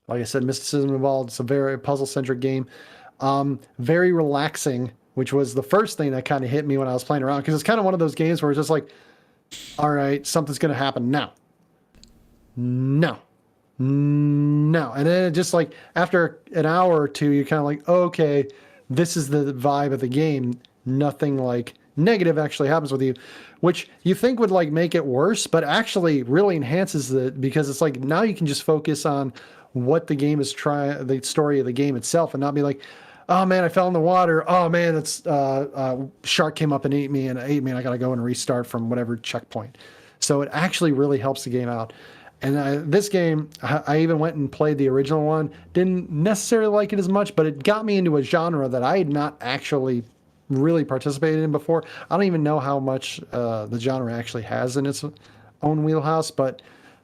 like I said, mysticism involved. It's a very puzzle-centric game. Very relaxing, which was the first thing that kind of hit me when I was playing around, because it's kind of one of those games where it's just like, all right, something's going to happen now. No. No. And then it just like after an hour or two, you're kind of like, oh, okay, this is the vibe of the game. Nothing like negative actually happens with you, which you think would like make it worse, but actually really enhances it, because it's like now you can just focus on what the game is trying, the story of the game itself, and not be like, oh man, I fell in the water. Oh man, it's shark came up and ate me, and I got to go and restart from whatever checkpoint. So it actually really helps the game out. And this game, I even went and played the original one. Didn't necessarily like it as much, but it got me into a genre that I had not actually really participated in before. I don't even know how much the genre actually has in its own wheelhouse, but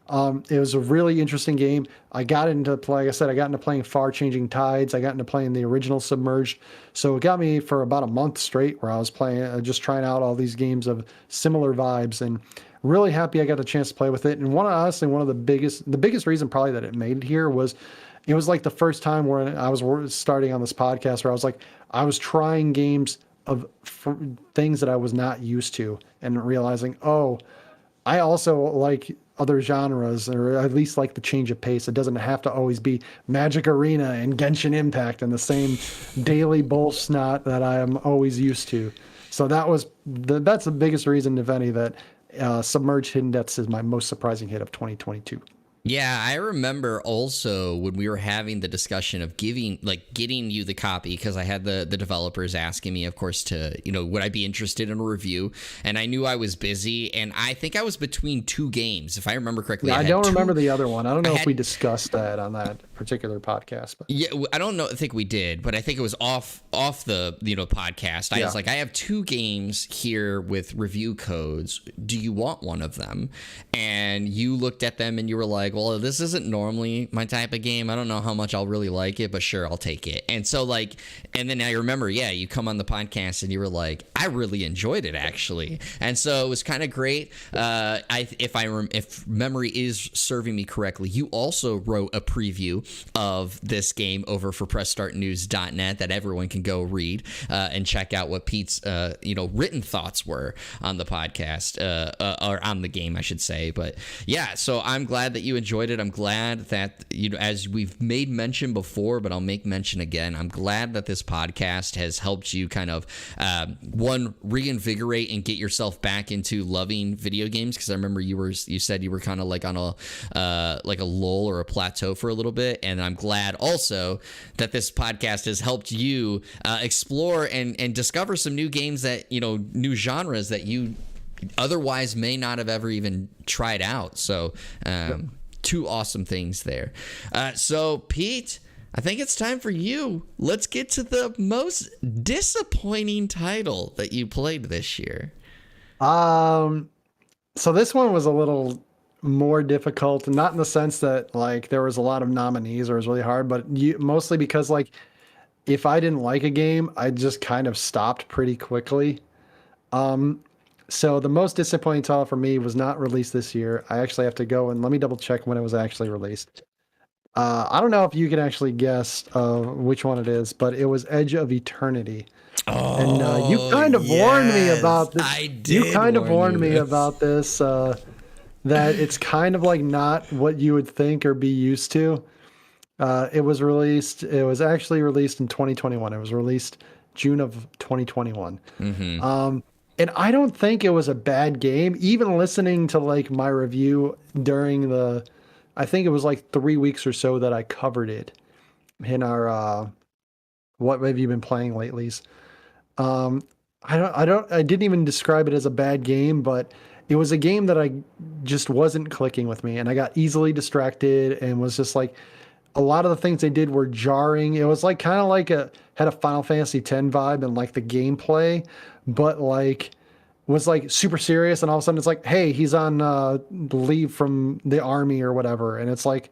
it was a really interesting game. I got into play, like I said, I got into playing Far Changing Tides. I got into playing the original Submerged. So it got me for about a month straight where I was playing, just trying out all these games of similar vibes, and really happy I got a chance to play with it. And honestly, one of the biggest reason probably that it made it here was it was like the first time where I was starting on this podcast where I was like, I was trying games of things that I was not used to, and realizing, oh, I also like other genres, or at least like the change of pace. It doesn't have to always be Magic Arena and Genshin Impact and the same daily bull snot that I am always used to. So that's the biggest reason, if any, that Submerged Hidden Depths is my most surprising hit of 2022. Yeah, I remember also when we were having the discussion of getting you the copy, because I had the developers asking me, of course, to, would I be interested in a review? And I knew I was busy, and I think I was between two games, if I remember correctly. Yeah, I don't remember the other one. I don't know if we discussed that on that particular podcast. But. Yeah, I think we did, but I think it was off the podcast. I was like, I have two games here with review codes. Do you want one of them? And you looked at them and you were like, well, this isn't normally my type of game. I don't know how much I'll really like it, but sure, I'll take it. And so and then I remember, you come on the podcast and you were like, I really enjoyed it actually. And so it was kind of great. If memory is serving me correctly, you also wrote a preview of this game over for pressstartnews.net that everyone can go read and check out what Pete's written thoughts were on the podcast, or on the game, I should say. But yeah, so I'm glad that you enjoyed it. I'm glad that, as we've made mention before, but I'll make mention again, I'm glad that this podcast has helped you kind of reinvigorate and get yourself back into loving video games, because I remember you said you were kind of like on a lull or a plateau for a little bit. And I'm glad also that this podcast has helped you explore and discover some new games that, new genres that you otherwise may not have ever even tried out. So two awesome things there. So Pete, I think it's time for you. Let's get to the most disappointing title that you played this year. So this one was a little more difficult, not in the sense that like there was a lot of nominees or it was really hard, but mostly because like if I didn't like a game, I just kind of stopped pretty quickly. So the most disappointing title for me was not released this year. I actually have to go and let me double check when it was actually released. I don't know if you can actually guess which one it is, but it was Edge of Eternity. And you Oh, kind of warned me yes. about this. I You did kind of warn warned you me this. about this. That it's kind of like not what you would think or be used to. It was released. It was actually released in 2021. It was released June of 2021. Mm-hmm. And I don't think it was a bad game. Even listening to like my review during I think it was like 3 weeks or so that I covered it in our what have you been playing lately? Um, I didn't even describe it as a bad game, but it was a game that I just wasn't clicking with me, and I got easily distracted and was just like, a lot of the things they did were jarring. It was like kind of like had a Final Fantasy X vibe and like the gameplay, but like was like super serious, and all of a sudden it's like, hey, he's on leave from the army or whatever, and it's like,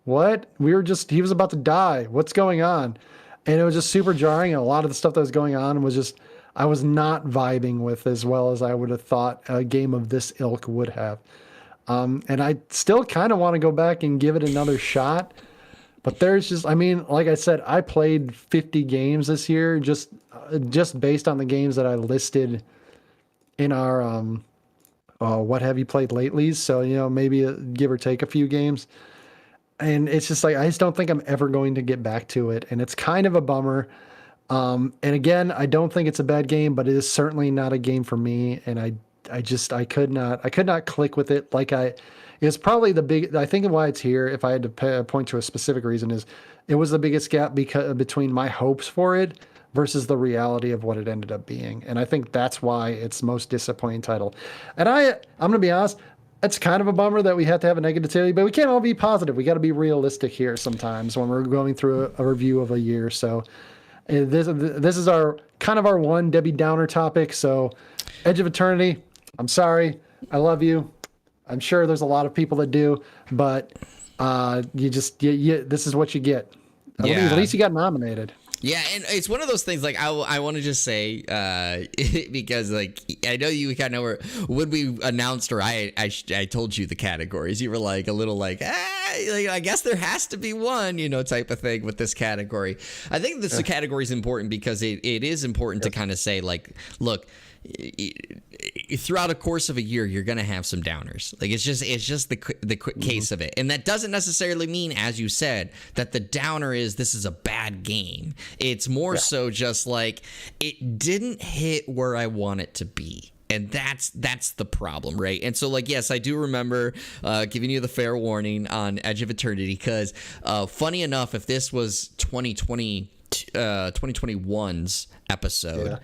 what? He was about to die. What's going on? And it was just super jarring. And a lot of the stuff that was going on was just, I was not vibing with as well as I would have thought a game of this ilk would have. And I still kind of want to go back and give it another shot. But there's just, I mean, like I said, I played 50 games this year just based on the games that I listed in our what have you played lately. So, maybe give or take a few games. And it's just like, I just don't think I'm ever going to get back to it. And it's kind of a bummer. And again, I don't think it's a bad game, but it is certainly not a game for me. And I could not click with it. It's probably I think why it's here, if I had to point to a specific reason, is it was the biggest gap between my hopes for it versus the reality of what it ended up being. And I think that's why it's most disappointing title. And I'm going to be honest, it's kind of a bummer that we have to have a negativity, but we can't all be positive. We got to be realistic here sometimes when we're going through a review of a year. So this is our kind of our one Debbie Downer topic. So Edge of Eternity, I'm sorry. I love you. I'm sure there's a lot of people that do, but this is what you get. Yeah. At least you got nominated. Yeah, and it's one of those things, like, I want to just say, because, like, I know you kind of were, when we announced, or I told you the categories, you were, like, a little, like, I guess there has to be one, type of thing with this category. I think this category is important because it is important to kind of say, like, look, throughout a course of a year, you're going to have some downers. Like, it's just the quick case of it. And that doesn't necessarily mean, as you said, that the downer is this is a bad game. It's more so just like it didn't hit where I want it to be. And that's the problem, right? And so, like, yes, I do remember giving you the fair warning on Edge of Eternity because, funny enough, if this was 2021's episode,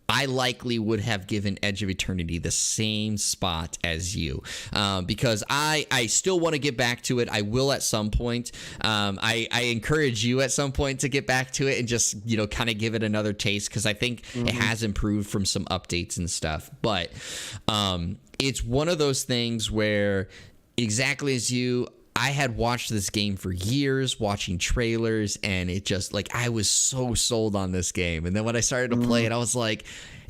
I likely would have given Edge of Eternity the same spot as you because I still want to get back to it. I will at some point. I encourage you at some point to get back to it and just, kind of give it another taste because I think it has improved from some updates and stuff. But it's one of those things where, exactly as you, I had watched this game for years, watching trailers, and it just, like, I was so sold on this game. And then when I started to play it, I was like,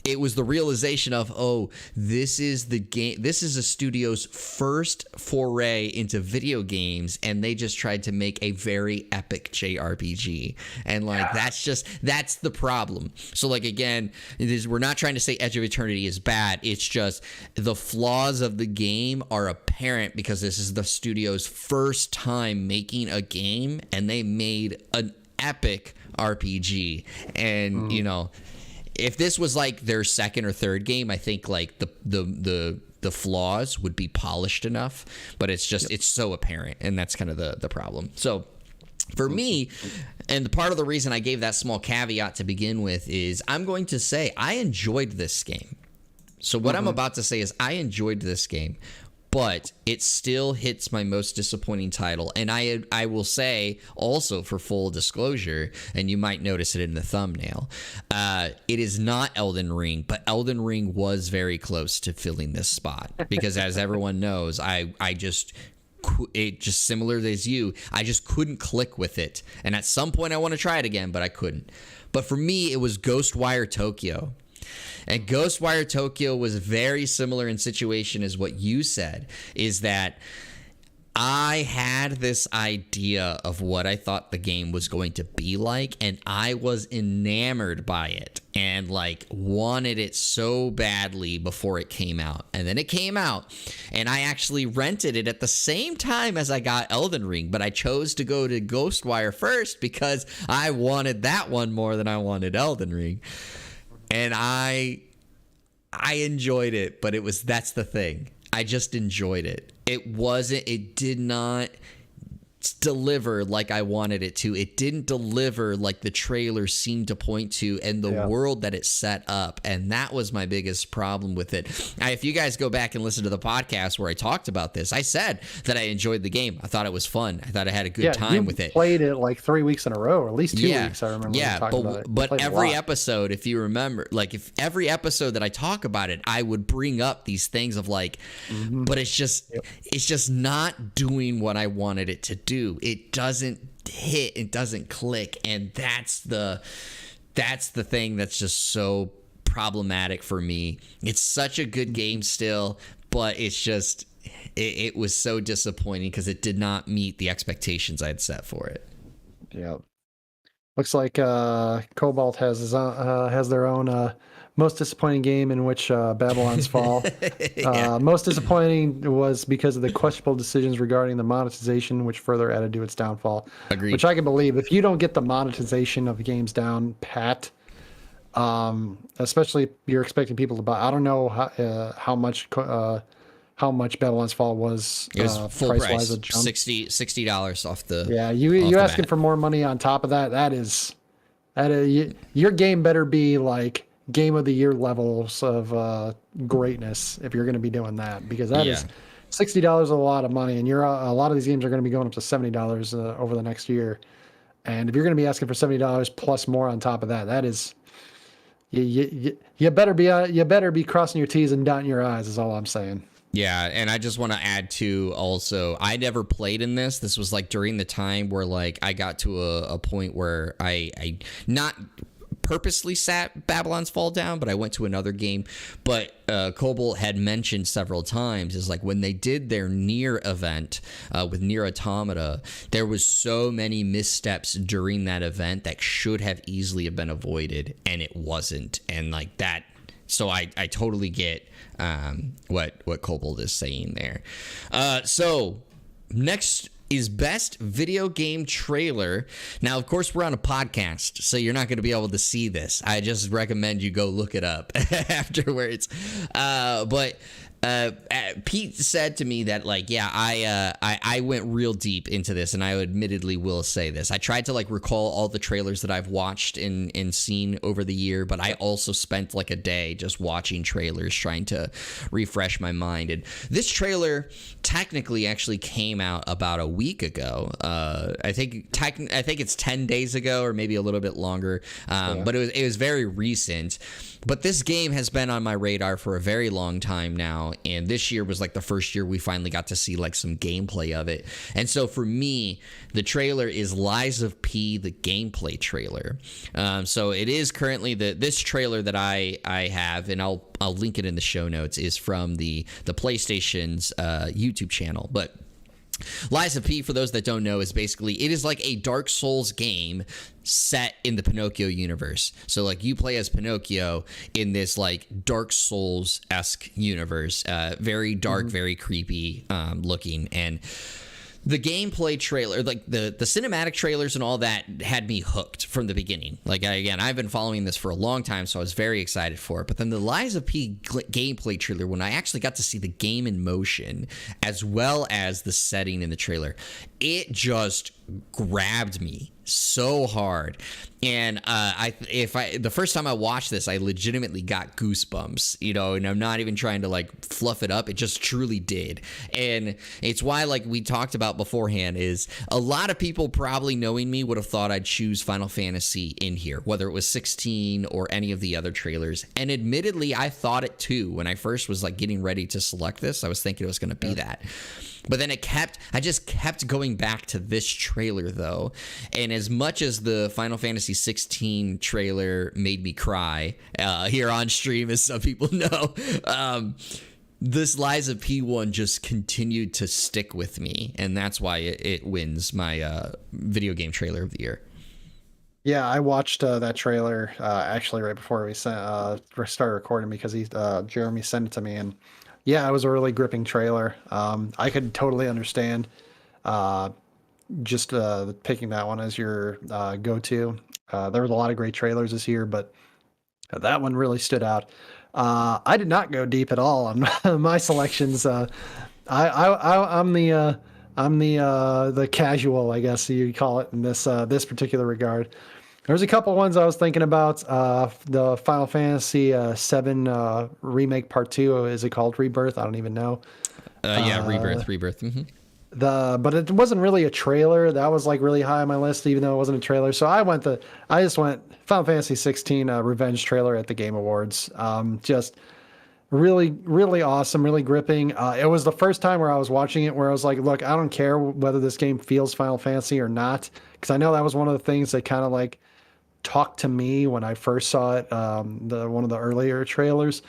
it was the realization of, oh, this is the game. This is a studio's first foray into video games, and they just tried to make a very epic JRPG. And, like, that's the problem. So, like, again, we're not trying to say Edge of Eternity is bad. It's just the flaws of the game are apparent because this is the studio's first time making a game, and they made an epic RPG. And, if this was like their second or third game, I think like the flaws would be polished enough, but it's just it's so apparent, and that's kind of the problem. So for me, and the part of the reason I gave that small caveat to begin with is I'm going to say I enjoyed this game. So what I'm about to say is I enjoyed this game, but it still hits my most disappointing title. And I will say also, for full disclosure, and you might notice it in the thumbnail, it is not Elden Ring, but Elden Ring was very close to filling this spot because, as everyone knows, it just similar as you, I just couldn't click with it. And at some point I want to try it again, but I couldn't. But for me, it was Ghostwire Tokyo. And Ghostwire Tokyo was very similar in situation as what you said, is that I had this idea of what I thought the game was going to be like, and I was enamored by it and like wanted it so badly before it came out. And then it came out, and I actually rented it at the same time as I got Elden Ring, but I chose to go to Ghostwire first because I wanted that one more than I wanted Elden Ring. And I enjoyed it, but that's the thing. I just enjoyed it. It did not deliver like I wanted it to. It didn't deliver like the trailer seemed to point to and the world that it set up. And that was my biggest problem with it. If you guys go back and listen to the podcast where I talked about this, I said that I enjoyed the game. I thought it was fun. I thought I had a good time with it. Played it like 3 weeks in a row, or at least 2 weeks. I remember. But every episode, if you remember, like if every episode that I talk about it, I would bring up these things of like, but it's just not doing what I wanted it to do. It doesn't hit, it doesn't click, and that's the thing that's just so problematic for me. It's such a good game still, but it's just it was so disappointing because it did not meet the expectations I had set for it. Yeah, looks like Cobalt has their own most disappointing game, in which Babylon's Fall. Most disappointing was because of the questionable decisions regarding the monetization, which further added to its downfall. Agreed. Which I can believe. If you don't get the monetization of games down pat, especially if you're expecting people to buy. I don't know how much Babylon's Fall was. It was full price, a jump. $60 off the. Yeah, you asking for more money on top of that? That is your game better be like game of the year levels of greatness if you're going to be doing that, because that is $60 is a lot of money, and a lot of these games are going to be going up to $70 over the next year. And if you're going to be asking for $70 plus more on top of that, that is you better be crossing your T's and dotting your I's is all I'm saying. Yeah, and I just want to add too, also, I never played in this. This was like during the time where like I got to a point where I not purposely sat Babylon's Fall down, but I went to another game. But Cobalt had mentioned several times is like when they did their Nier event with Nier Automata, there was so many missteps during that event that should have easily have been avoided, and it wasn't. And like that, so I totally get what Cobalt is saying there. So next is best video game trailer. Now, of course, we're on a podcast, so you're not going to be able to see this. I just recommend you go look it up afterwards. But Pete said to me that, like, yeah, I went real deep into this, and I admittedly will say this. I tried to, like, recall all the trailers that I've watched and seen over the year, but I also spent, like, a day just watching trailers, trying to refresh my mind. And this trailer technically actually came out about a week ago. I think it's 10 days ago, or maybe a little bit longer, but it was very recent. But this game has been on my radar for a very long time now, and this year was like the first year we finally got to see like some gameplay of it. And so for me, the trailer is Lies of P, the gameplay trailer. So it is currently this trailer that I have, and I'll link it in the show notes, is from the PlayStation's YouTube channel. But Lies of P, for those that don't know, is basically, it is like a Dark Souls game set in the Pinocchio universe. So like you play as Pinocchio in this like Dark Souls-esque universe, very dark, very creepy looking. And the gameplay trailer, like the cinematic trailers and all that, had me hooked from the beginning. Like, I've been following this for a long time, so I was very excited for it. But then the Lies of P gameplay trailer, when I actually got to see the game in motion, as well as the setting in the trailer, it just grabbed me so hard. And the first time I watched this, I legitimately got goosebumps, and I'm not even trying to like fluff it up. It just truly did. And it's why, like we talked about beforehand, is a lot of people probably knowing me would have thought I'd choose Final Fantasy in here, whether it was 16 or any of the other trailers. And admittedly, I thought it too. When I first was like getting ready to select this, I was thinking it was going to be that. But then I just kept going back to this trailer, though. And as much as the Final Fantasy 16 trailer made me cry here on stream, as some people know, this Liza P one just continued to stick with me, and that's why it wins my video game trailer of the year. Yeah, I watched that trailer actually right before we started recording because Jeremy sent it to me, and yeah, it was a really gripping trailer. I could totally understand uh, just picking that one as your go-to. There was a lot of great trailers this year, but that one really stood out. I did not go deep at all on my selections. I'm the casual, I guess you call it in this particular regard. There's a couple ones I was thinking about. The Final Fantasy VII Remake Part 2. Is it called Rebirth? I don't even know. Yeah, Rebirth. But it wasn't really a trailer. That was like really high on my list, even though it wasn't a trailer. So I just went Final Fantasy 16 Revenge trailer at the Game Awards. Just really, really awesome, really gripping. It was the first time where I was watching it where I was like, look, I don't care whether this game feels Final Fantasy or not, because I know that was one of the things that kind of like talked to me when I first saw it, one of the earlier trailers.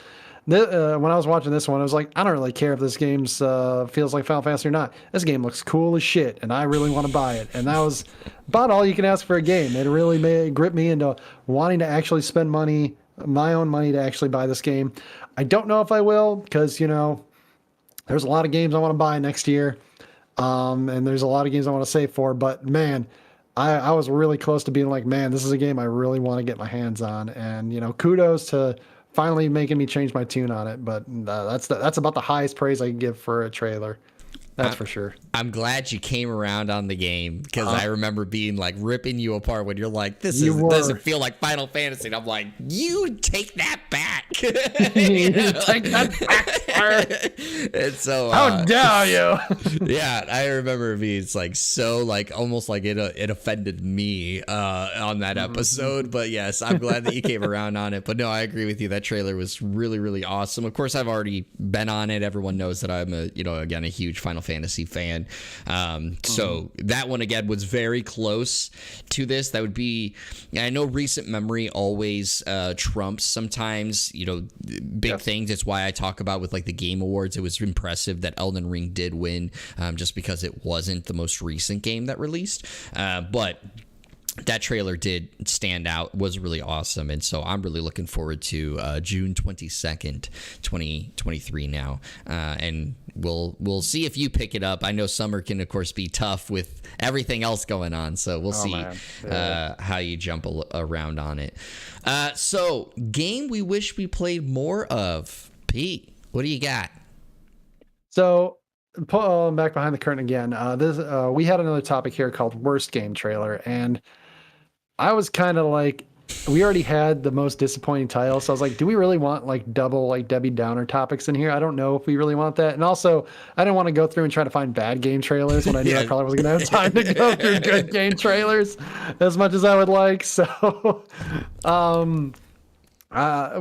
When I was watching this one, I was like, I don't really care if this game's feels like Final Fantasy or not. This game looks cool as shit, and I really want to buy it. And that was about all you can ask for a game. It really gripped me into wanting to actually spend money, my own money, to actually buy this game. I don't know if I will, because, there's a lot of games I want to buy next year, and there's a lot of games I want to save for. But, man, I was really close to being like, man, this is a game I really want to get my hands on. And, kudos to finally making me change my tune on it. But that's about the highest praise I can give for a trailer. That's for sure. I'm glad you came around on the game, because I remember being like ripping you apart when you're like, doesn't feel like Final Fantasy. And I'm like, you take that back. Take that back. And so, how dare you? Yeah, I remember being like so like almost like it offended me on that episode. But yes, I'm glad that you came around on it. But no, I agree with you. That trailer was really, really awesome. Of course, I've already been on it. Everyone knows that I'm a huge Final Fantasy fan. So that one again was very close to this. That would be, I know recent memory always trumps sometimes, big things. It's why I talk about with like the Game Awards. It was impressive that Elden Ring did win, just because it wasn't the most recent game that released. But that trailer did stand out, was really awesome. And so I'm really looking forward to June 22nd, 2023 now. And we'll see if you pick it up. I know summer can, of course, be tough with everything else going on. So we'll see how you jump around on it. So game we wish we played more of. Pete, what do you got? So back behind the curtain again. We had another topic here called worst game trailer, and I was kind of like, we already had the most disappointing title, so I was like, do we really want like double like Debbie Downer topics in here? I don't know if we really want that. And also, I didn't want to go through and try to find bad game trailers when I knew I probably wasn't going to have time to go through good game trailers as much as I would like. So,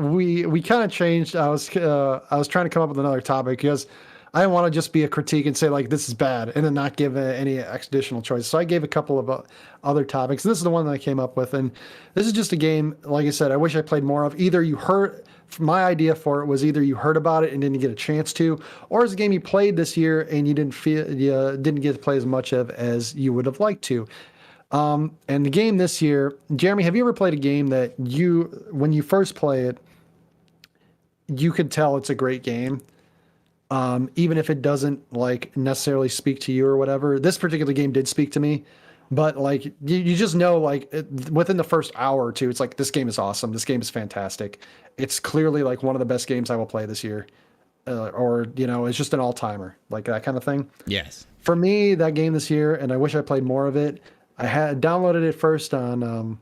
we kind of changed. I was trying to come up with another topic because I didn't want to just be a critique and say like this is bad and then not give any additional choice. So I gave a couple of other topics. This is the one that I came up with, and this is just a game. Like I said, I wish I played more of. Either you heard my idea for it was either you heard about it and didn't get a chance to, or it's a game you played this year and you didn't get to play as much of as you would have liked to. And the game this year, Jeremy, have you ever played a game that when you first play it, you could tell it's a great game? Even if it doesn't like necessarily speak to you or whatever. This particular game did speak to me, but like you just know, like within the first hour or two, it's like, this game is awesome. This game is fantastic. It's clearly like one of the best games I will play this year. Or it's just an all-timer, like that kind of thing. Yes. For me, that game this year, and I wish I played more of it. I had downloaded it first on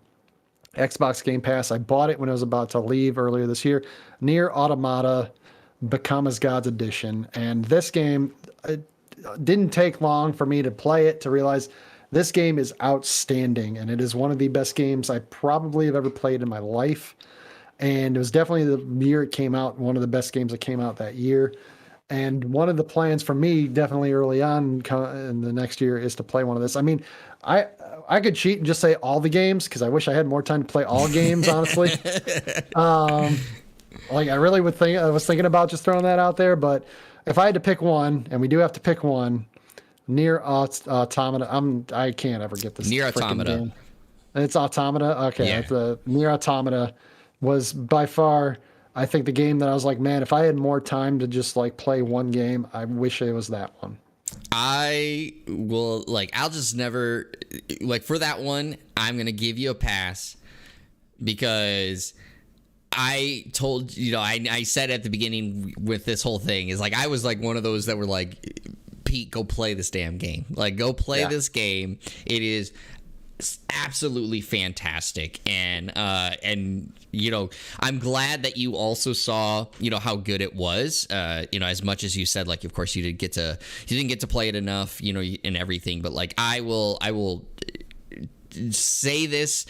Xbox Game Pass. I bought it when I was about to leave earlier this year. Nier Automata Become as Gods Edition. And this game, it didn't take long for me to play it to realize this game is outstanding. And it is one of the best games I probably have ever played in my life. And it was definitely the year it came out, one of the best games that came out that year. And one of the plans for me, definitely early on in the next year, is to play one of this. I mean, I could cheat and just say all the games because I wish I had more time to play all games, honestly. Like I was thinking about just throwing that out there, but if I had to pick one, and we do have to pick one, near Automata. I can't ever get this Near freaking Automata. game. It's Automata. Okay, Yeah. the Near Automata was by far, I think, the game that I was like, man, if I had more time to just like play one game, I wish it was that one. I will I'll just never for that one. I'm gonna give you a pass because I told I said at the beginning with this whole thing is I was one of those that were like, Pete, go play this damn game. Go play this game. It is absolutely fantastic, and I'm glad that you also saw how good it was. As much as you said, of course you didn't get to play it enough, and everything, but I will say this,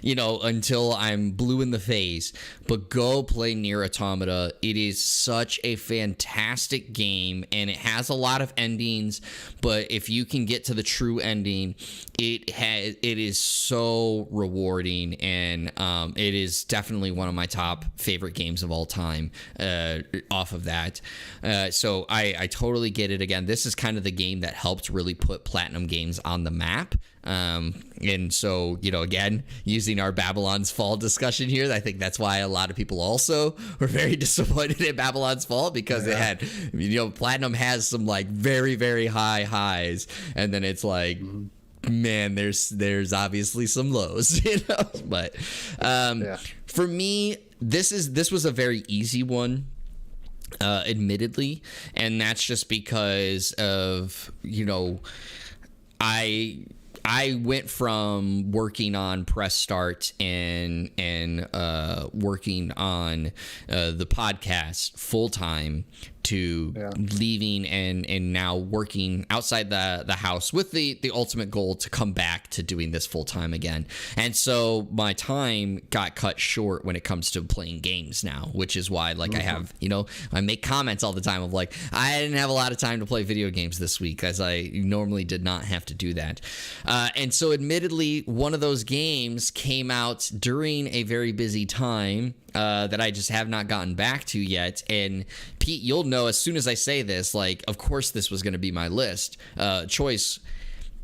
until I'm blue in the face, but go play Nier Automata. It is such a fantastic game, and it has a lot of endings, but if you can get to the true ending, it is so rewarding, and it is definitely one of my top favorite games of all time off of that. So I totally get it. Again, this is kind of the game that helped really put Platinum Games on the map. And so, again, using our Babylon's Fall discussion here, I think that's why a lot of people also were very disappointed in Babylon's Fall, because it had, Platinum has some very, very high highs, and then it's man, there's obviously some lows, but for me, this was a very easy one. Admittedly, and that's just because of I went from working on Press Start and working on the podcast full time to leaving and now working outside the house with the ultimate goal to come back to doing this full time again. And so my time got cut short when it comes to playing games now, which is why I have, I make comments all the time of I didn't have a lot of time to play video games this week, as I normally did not have to do that. And so admittedly, one of those games came out during a very busy time that I just have not gotten back to yet. And Pete, you'll know as soon as I say this, of course this was going to be my list choice.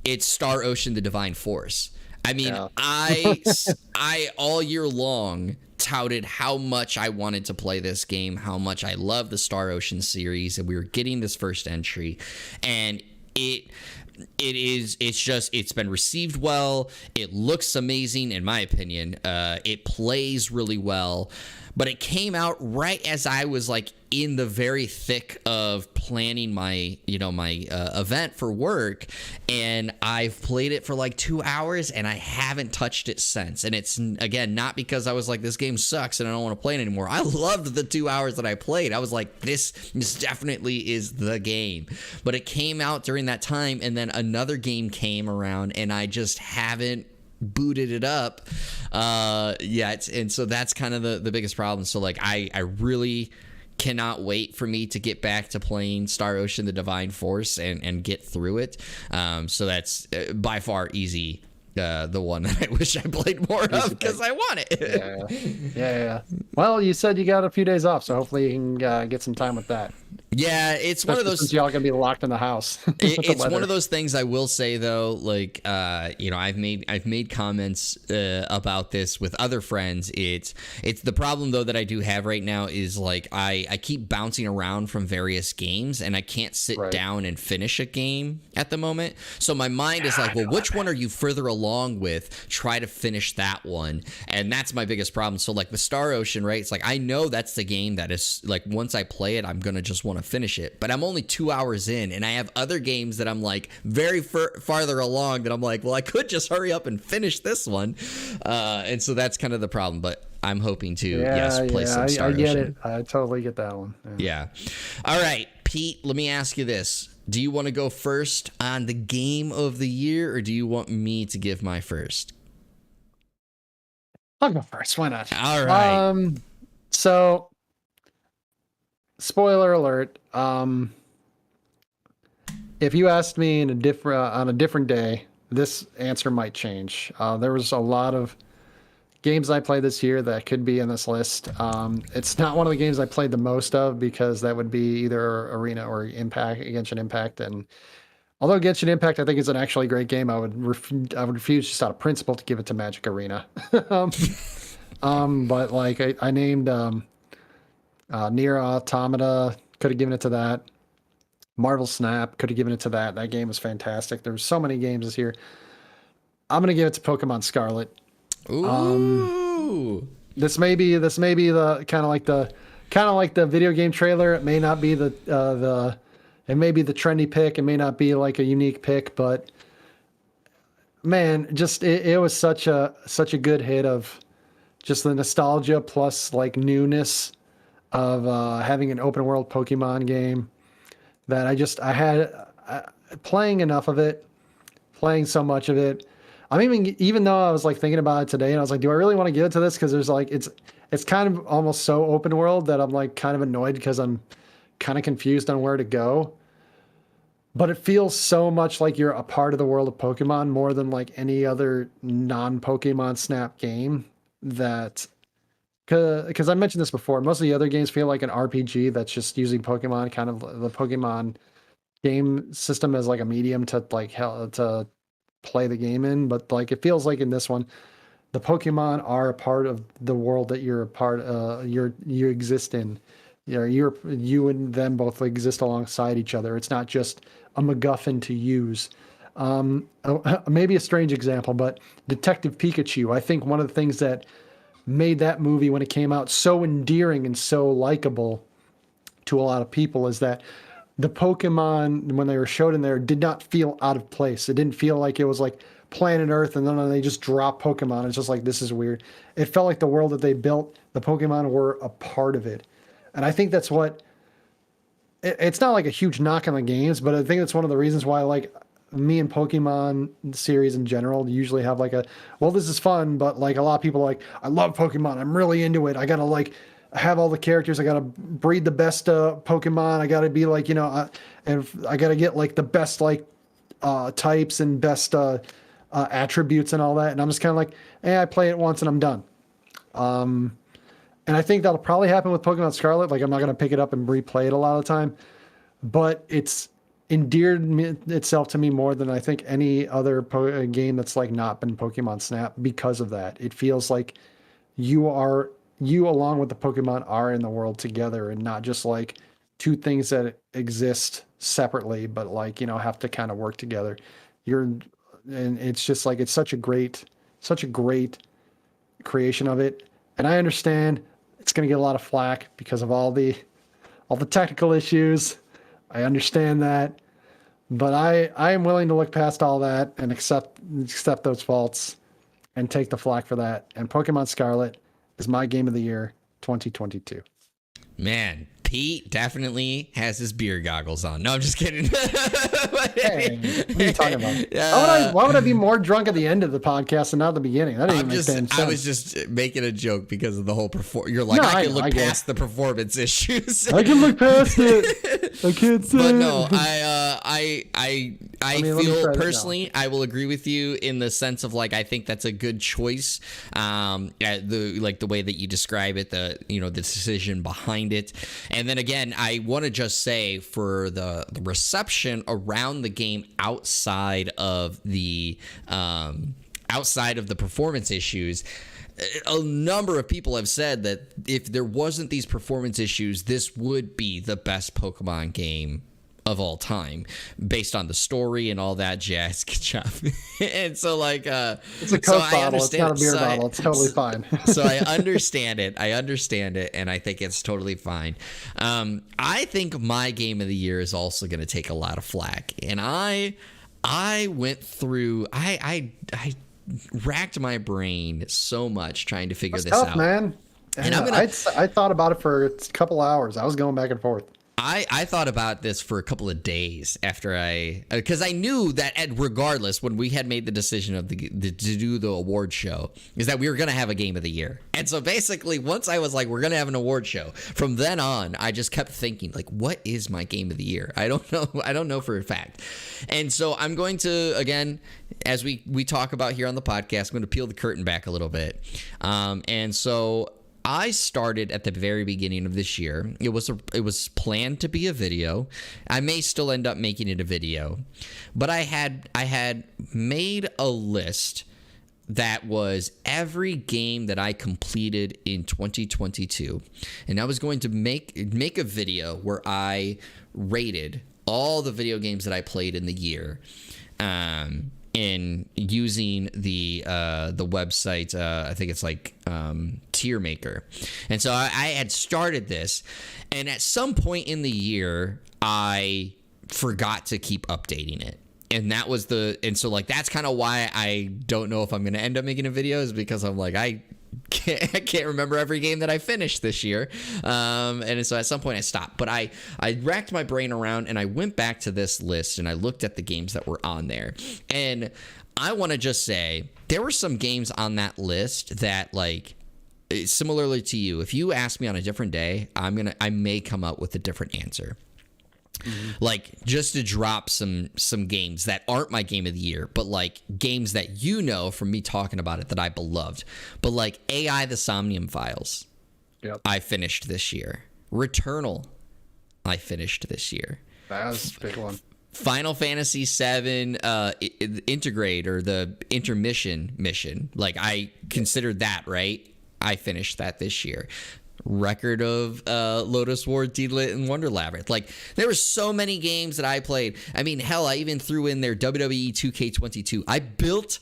It's Star Ocean: The Divine Force. I mean, I all year long touted how much I wanted to play this game, how much I love the Star Ocean series, and we were getting this first entry, and it's been received well. It looks amazing, in my opinion. It plays really well, but it came out right as I was in the very thick of planning my event for work, and I've played it for 2 hours and I haven't touched it since. And it's, again, not because I was this game sucks and I don't want to play it anymore. I loved the 2 hours that I played. I was this definitely is the game. But it came out during that time, and then another game came around and I just haven't booted it up yet. And so that's kind of the biggest problem. So I really cannot wait for me to get back to playing Star Ocean: The Divine Force and get through it. So that's by far easy the one that I wish I played more of, because I want it. Yeah. Well, you said you got a few days off, so hopefully you can get some time with that. Yeah, it's one of those. Since y'all gonna be locked in the house. It's one of those things. I will say though, I've made comments about this with other friends. It's the problem though that I do have right now is I keep bouncing around from various games, and I can't sit down and finish a game at the moment. So my mind is well, which one are you further along with? Try to finish that one, and that's my biggest problem. So with Star Ocean, right? It's I know that's the game that is once I play it, I'm gonna just want to finish it, but I'm only 2 hours in, and I have other games that I'm very farther along that I'm well, I could just hurry up and finish this one, and so that's kind of the problem. But I'm hoping to play some Star Ocean. I get it. I totally get that one. Yeah. All right, Pete, let me ask you this. Do you want to go first on the game of the year, or do you want me to give my first? I'll go first. Why not? All right. So, spoiler alert. If you asked me on a different day, this answer might change. There was a lot of games I played this year that could be in this list. It's not one of the games I played the most of because that would be either Arena or Impact, Genshin Impact. And although Genshin Impact I think is an actually great game, I would refuse just out of principle to give it to Magic Arena. But like I named Nier Automata, could have given it to that. Marvel Snap, could have given it to that. That game was fantastic. There's so many games this year. I'm gonna give it to Pokemon Scarlet. Ooh. This may be the kind of like the video game trailer. It may not be it may be the trendy pick. It may not be like a unique pick, but man, just it was such a good hit of just the nostalgia plus like newness of having an open world Pokemon game that I had playing enough of it, playing so much of it. I'm even though I was like thinking about it today and I was like, do I really want to give it to this? Because there's like it's kind of almost so open world that I'm like kind of annoyed because I'm kind of confused on where to go. But it feels so much like you're a part of the world of Pokemon more than like any other non-Pokemon Snap game. That because I mentioned this before, most of the other games feel like an RPG that's just using Pokemon, kind of the Pokemon game system as like a medium to like to play the game in. But like it feels like in this one, the Pokemon are a part of the world that you're a part you exist in. You and them both exist alongside each other. It's not just a MacGuffin to use. Maybe a strange example, but Detective Pikachu. I think one of the things that made that movie when it came out so endearing and so likable to a lot of people is that the Pokemon, when they were showed in there, did not feel out of place. It didn't feel like it was like planet Earth and then they just drop Pokemon. It's just like, this is weird. It felt like the world that they built, the Pokemon were a part of it. And I think that's what, it's not like a huge knock on the games, but I think that's one of the reasons why like me and Pokemon series in general usually have like well, this is fun, but like a lot of people are like, I love Pokemon. I'm really into it. I got to like have all the characters. I got to breed the best Pokemon. I got to be like, and I got to get like the best like types and best attributes and all that. And I'm just kind of like, I play it once and I'm done. And I think that'll probably happen with Pokemon Scarlet. Like I'm not going to pick it up and replay it a lot of the time, but it's endeared itself to me more than I think any other game that's like not been Pokemon Snap because of that. It feels like you along with the Pokemon are in the world together and not just like two things that exist separately, but like, have to kind of work together. And it's just like, it's such a great creation of it. And I understand it's going to get a lot of flack because of all the technical issues. I understand that, but I am willing to look past all that and accept those faults and take the flack for that. And Pokemon Scarlet is my game of the year 2022. Man, Pete definitely has his beer goggles on. No, I'm just kidding. Hey, what are you talking about? Why would I be more drunk at the end of the podcast and not at the beginning? That didn't make sense. I was just making a joke because of the whole You're like, no, I can look past the performance issues. I can look past it. I can't say. But no, I feel personally, I will agree with you in the sense of like, I think that's a good choice. The way that you describe it, the decision behind it. And then again, I want to just say for the reception around the game outside of the performance issues, a number of people have said that if there wasn't these performance issues, this would be the best Pokemon game of all time based on the story and all that jazz. Good job. And so like it's a Coke bottle, it's not a beer bottle, it's totally fine. So I understand it, and I think it's totally fine. I think my game of the year is also going to take a lot of flack, and I went through I racked my brain so much trying to figure this out, man. And I thought about it for a couple hours. I was going back and forth. I thought about this for a couple of days after because I knew that regardless, when we had made the decision of to do the award show, is that we were going to have a game of the year. And so basically, once I was like, we're going to have an award show, from then on, I just kept thinking, like, what is my game of the year? I don't know. I don't know for a fact. And so I'm going to, again, as we talk about here on the podcast, I'm going to peel the curtain back a little bit. And so I started at the very beginning of this year. It was planned to be a video. I may still end up making it a video, but I had made a list that was every game that I completed in 2022, and I was going to make a video where I rated all the video games that I played in the year. In using the website, I think it's like Tier Maker. And so I had started this, and at some point in the year, I forgot to keep updating it. And that was so like that's kind of why I don't know if I'm going to end up making a video, is because I'm like, I can't remember every game that I finished this year. And so at some point I stopped. But I racked my brain around, and I went back to this list, and I looked at the games that were on there. And I want to just say there were some games on that list that, like, similarly to you, if you ask me on a different day, I may come up with a different answer. Mm-hmm. Like, just to drop some games that aren't my game of the year, but like games that you know from me talking about it that I beloved. But like AI the Somnium Files, yep, I finished this year. Returnal, I finished this year. That was a big one. Final Fantasy VII Integrate, or the intermission mission, like I considered that, right? I finished that this year. Record of Lotus War, Deedlit, and Wonder Labyrinth. Like, there were so many games that I played. I mean, hell, I even threw in there WWE 2K22. I built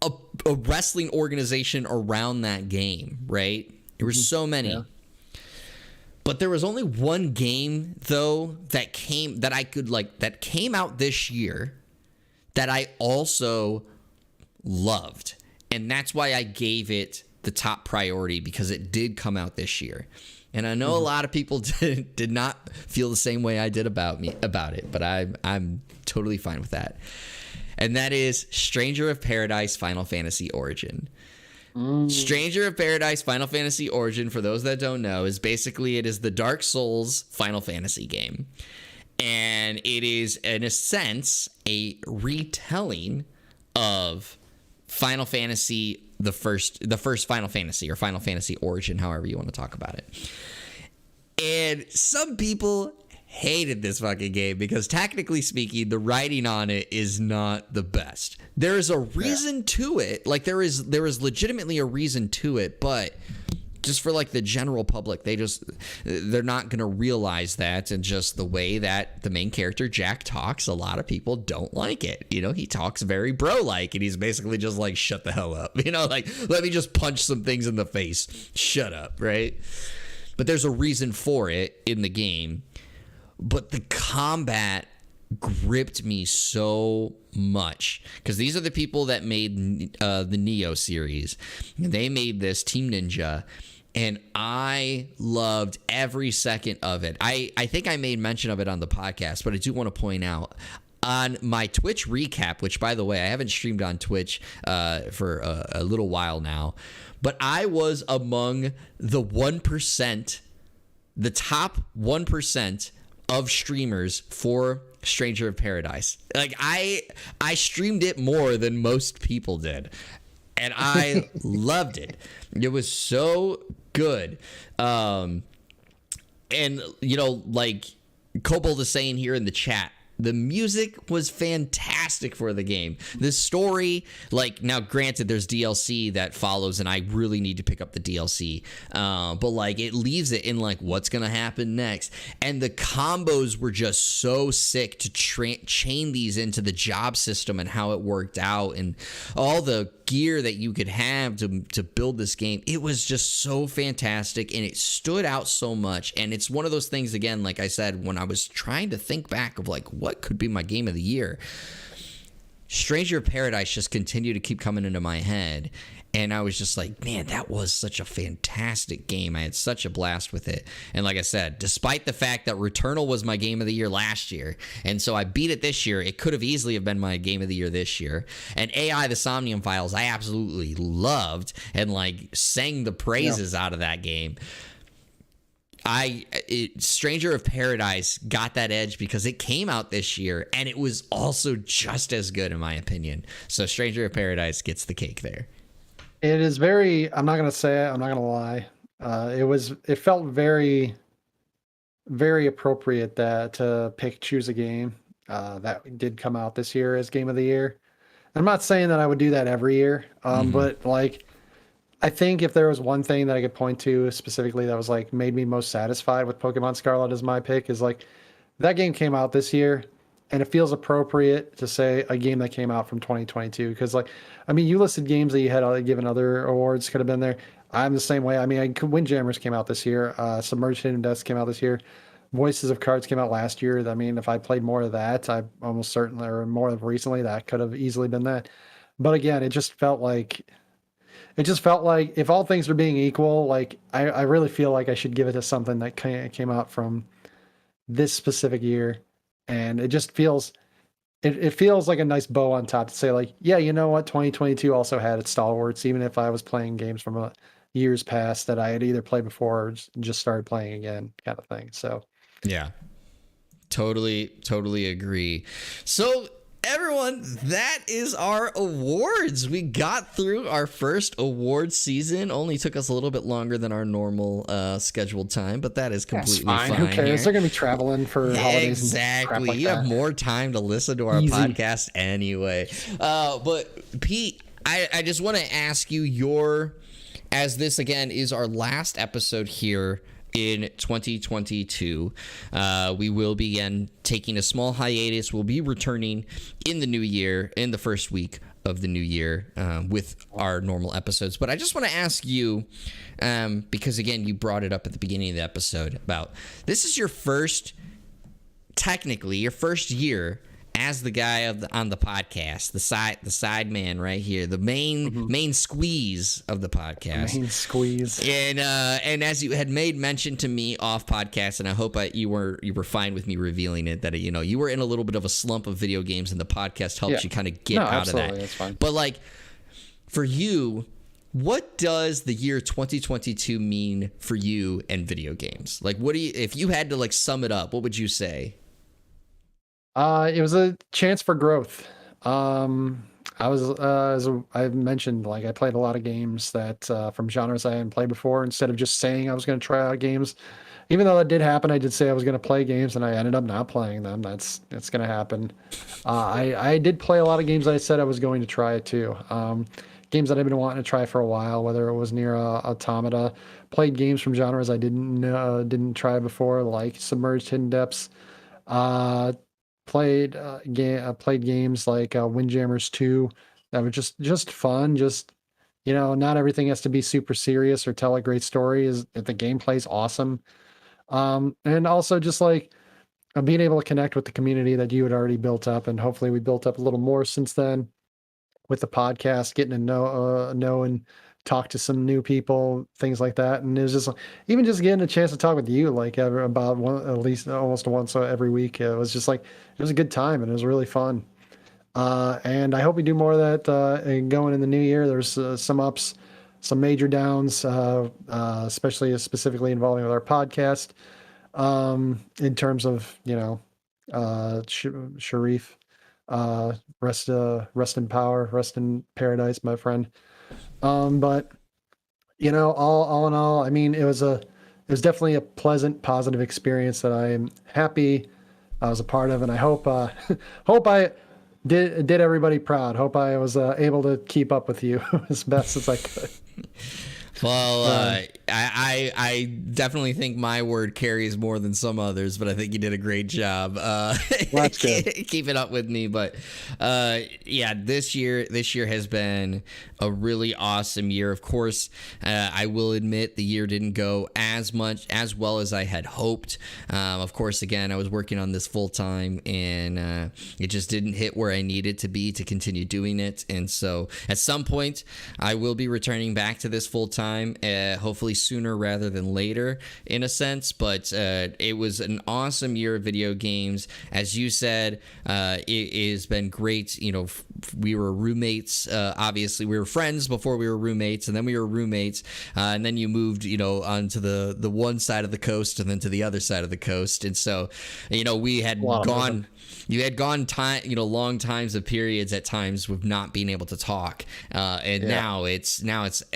a wrestling organization around that game, right? There were so many. Yeah. But there was only one game, though, that came out this year that I also loved. And that's why I gave it the top priority, because it did come out this year. And I know a lot of people did not feel the same way I did about it, but I'm totally fine with that. And that is Stranger of Paradise Final Fantasy Origin. Stranger of Paradise Final Fantasy Origin, for those that don't know, is basically, it is the Dark Souls Final Fantasy game. And it is, in a sense, a retelling of Final Fantasy, the first Final Fantasy, or Final Fantasy Origin, however you want to talk about it. And some people hated this fucking game because, technically speaking, the writing on it is not the best. There is a reason to it. Like, there is legitimately a reason to it, but just for like the general public, they're not going to realize that. And just the way that the main character Jack talks, a lot of people don't like it. You know, he talks very bro-like, and he's basically just like, shut the hell up. You know, like, let me just punch some things in the face. Shut up, right? But there's a reason for it in the game. But the combat gripped me so much, because these are the people that made the Neo series. They made this, Team Ninja, and I loved every second of it. I think I made mention of it on the podcast, but I do want to point out, on my Twitch recap, which, by the way, I haven't streamed on Twitch for a little while now, but I was among the 1%, the top 1% of streamers for Stranger of Paradise. Like, I streamed it more than most people did, and I loved it. It was so good. And, you know, like Kobold is saying here in the chat, the music was fantastic for the game. The story, like, now granted, there's DLC that follows, and I really need to pick up the DLC. But like, it leaves it in like, what's gonna happen next? And the combos were just so sick to chain these into the job system and how it worked out, and all the gear that you could have to build this game. It was just so fantastic, and it stood out so much. And it's one of those things, again, like I said, when I was trying to think back of like, what could be my game of the year, Stranger of Paradise just continued to keep coming into my head. And I was just like, man, that was such a fantastic game. I had such a blast with it. And like I said, despite the fact that Returnal was my game of the year last year, and so I beat it this year, it could have easily have been my game of the year this year. And AI, the Somnium Files, I absolutely loved and like sang the praises out of that game. Stranger of Paradise got that edge because it came out this year, and it was also just as good in my opinion. So Stranger of Paradise gets the cake there. It is very, I'm not going to say it, I'm not going to lie. It felt very, very appropriate to choose a game that did come out this year as game of the year. I'm not saying that I would do that every year, but like, I think if there was one thing that I could point to specifically that was like made me most satisfied with Pokemon Scarlet as my pick is like, that game came out this year. And it feels appropriate to say a game that came out from 2022 because, like, I mean, you listed games that you had given other awards could have been there. I'm the same way. I mean, Windjammers came out this year. Submerged Hidden Depths came out this year. Voices of Cards came out last year. I mean, if I played more of that, I almost certainly, or more of recently, that could have easily been that. But again, it just felt like if all things are being equal, like I really feel like I should give it to something that came out from this specific year. And it just feels, it feels like a nice bow on top to say like, yeah, you know what? 2022 also had its stalwarts, even if I was playing games from years past that I had either played before or just started playing again kind of thing. So, yeah, totally agree. So everyone, that is our awards. We got through our first awards season. Only took us a little bit longer than our normal scheduled time, but that is completely fine. Who cares? Here. They're going to be traveling for holidays. Exactly. Like you have more time to listen to our podcast anyway. But Pete, I just want to ask you as this again is our last episode here in 2022. We will begin taking a small hiatus. We'll be returning in the new year, in the first week of the new year, with our normal episodes. But I just want to ask you, because again, you brought it up at the beginning of the episode about this is technically your first year as the guy on the podcast, the side man right here, the main squeeze of the podcast. Main squeeze. And as you had made mention to me off podcast, and I hope you were fine with me revealing it, that you were in a little bit of a slump of video games, and the podcast helped you kind of get out of that. That's fine. But like for you, what does the year 2022 mean for you and video games? Like, if you had to like sum it up, what would you say? It was a chance for growth. I was, as I mentioned, like I played a lot of games that from genres I hadn't played before. Instead of just saying I was going to try out games, even though that did happen, I did say I was going to play games, and I ended up not playing them. That's going to happen. I did play a lot of games that I said I was going to try too. Games that I've been wanting to try for a while, whether it was Nier Automata. Played games from genres I didn't try before, like Submerged Hidden Depths. Played games like Windjammers 2 that were just fun. Just not everything has to be super serious or tell a great story. If the gameplay's awesome, and also just like being able to connect with the community that you had already built up, and hopefully we built up a little more since then with the podcast, getting to know and talk to some new people, things like that. And it was just even just getting a chance to talk with you like about at least almost once every week. It was just like it was a good time, and it was really fun. And I hope we do more of that going in the new year. There's some ups, some major downs, specifically involving with our podcast, in terms of Sharif, rest in power, rest in paradise, my friend. But all in all, I mean, it was definitely a pleasant, positive experience that I am happy I was a part of, and I hope I did everybody proud. Hope I was able to keep up with you as best as I could. Well, I definitely think my word carries more than some others, but I think you did a great job That's good. keeping up with me. But yeah, this year has been a really awesome year. Of course, I will admit the year didn't go as well as I had hoped. Of course, again, I was working on this full time, and it just didn't hit where I needed to be to continue doing it. And so at some point, I will be returning back to this full time, hopefully sooner rather than later, in a sense. But it was an awesome year of video games. As you said, it has been great. You know, we were roommates. Obviously, we were friends before we were roommates, and then we were roommates, and then you moved, you know, onto the one side of the coast and then to the other side of the coast. And so, you know, we had gone. You had gone time, you know, long times of periods at times with not being able to talk, and now it's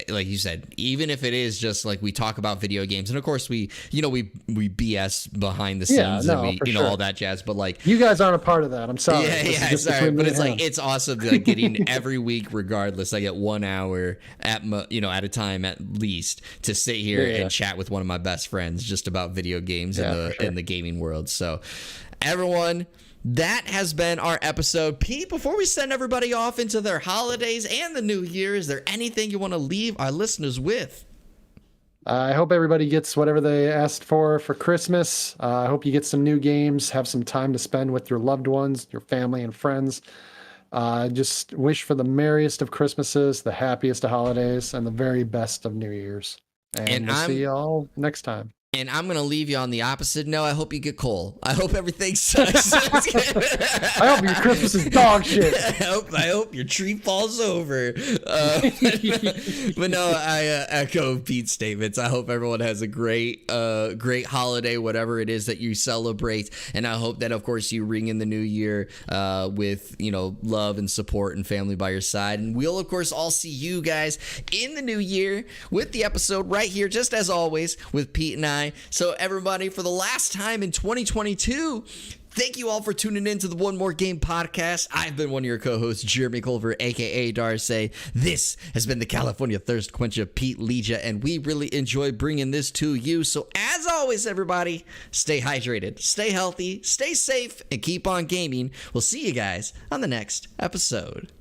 like you said, even if it is just like we talk about video games, and of course we BS behind the scenes, and we sure. all that jazz. But like, you guys aren't a part of that. I'm sorry. Sorry, but it's like it's awesome, like getting every week, regardless. I get 1 hour at a time at least to sit here and chat with one of my best friends just about video games in the gaming world. So, everyone, that has been our episode. Pete, before we send everybody off into their holidays and the new year, is there anything you want to leave our listeners with? I hope everybody gets whatever they asked for Christmas. I hope you get some new games, have some time to spend with your loved ones, your family and friends. Just wish for the merriest of Christmases, the happiest of holidays, and the very best of New Year's. And we'll see you all next time. And I'm going to leave you on the opposite note. I hope you get coal. I hope everything sucks. I hope your Christmas is dog shit. I hope your tree falls over. But no, I echo Pete's statements. I hope everyone has a great holiday, whatever it is that you celebrate. And I hope that, of course, you ring in the new year with, you know, love and support and family by your side. And we'll, of course, all see you guys in the new year with the episode right here, just as always, with Pete and I. So everybody, for the last time in 2022, thank you all for tuning in to the One More Game podcast. I've been one of your co-hosts, Jeremy Culver, a.k.a. Darcy. This has been the California Thirst Quencher, Pete Legia, and we really enjoy bringing this to you. So as always, everybody, stay hydrated, stay healthy, stay safe, and keep on gaming. We'll see you guys on the next episode.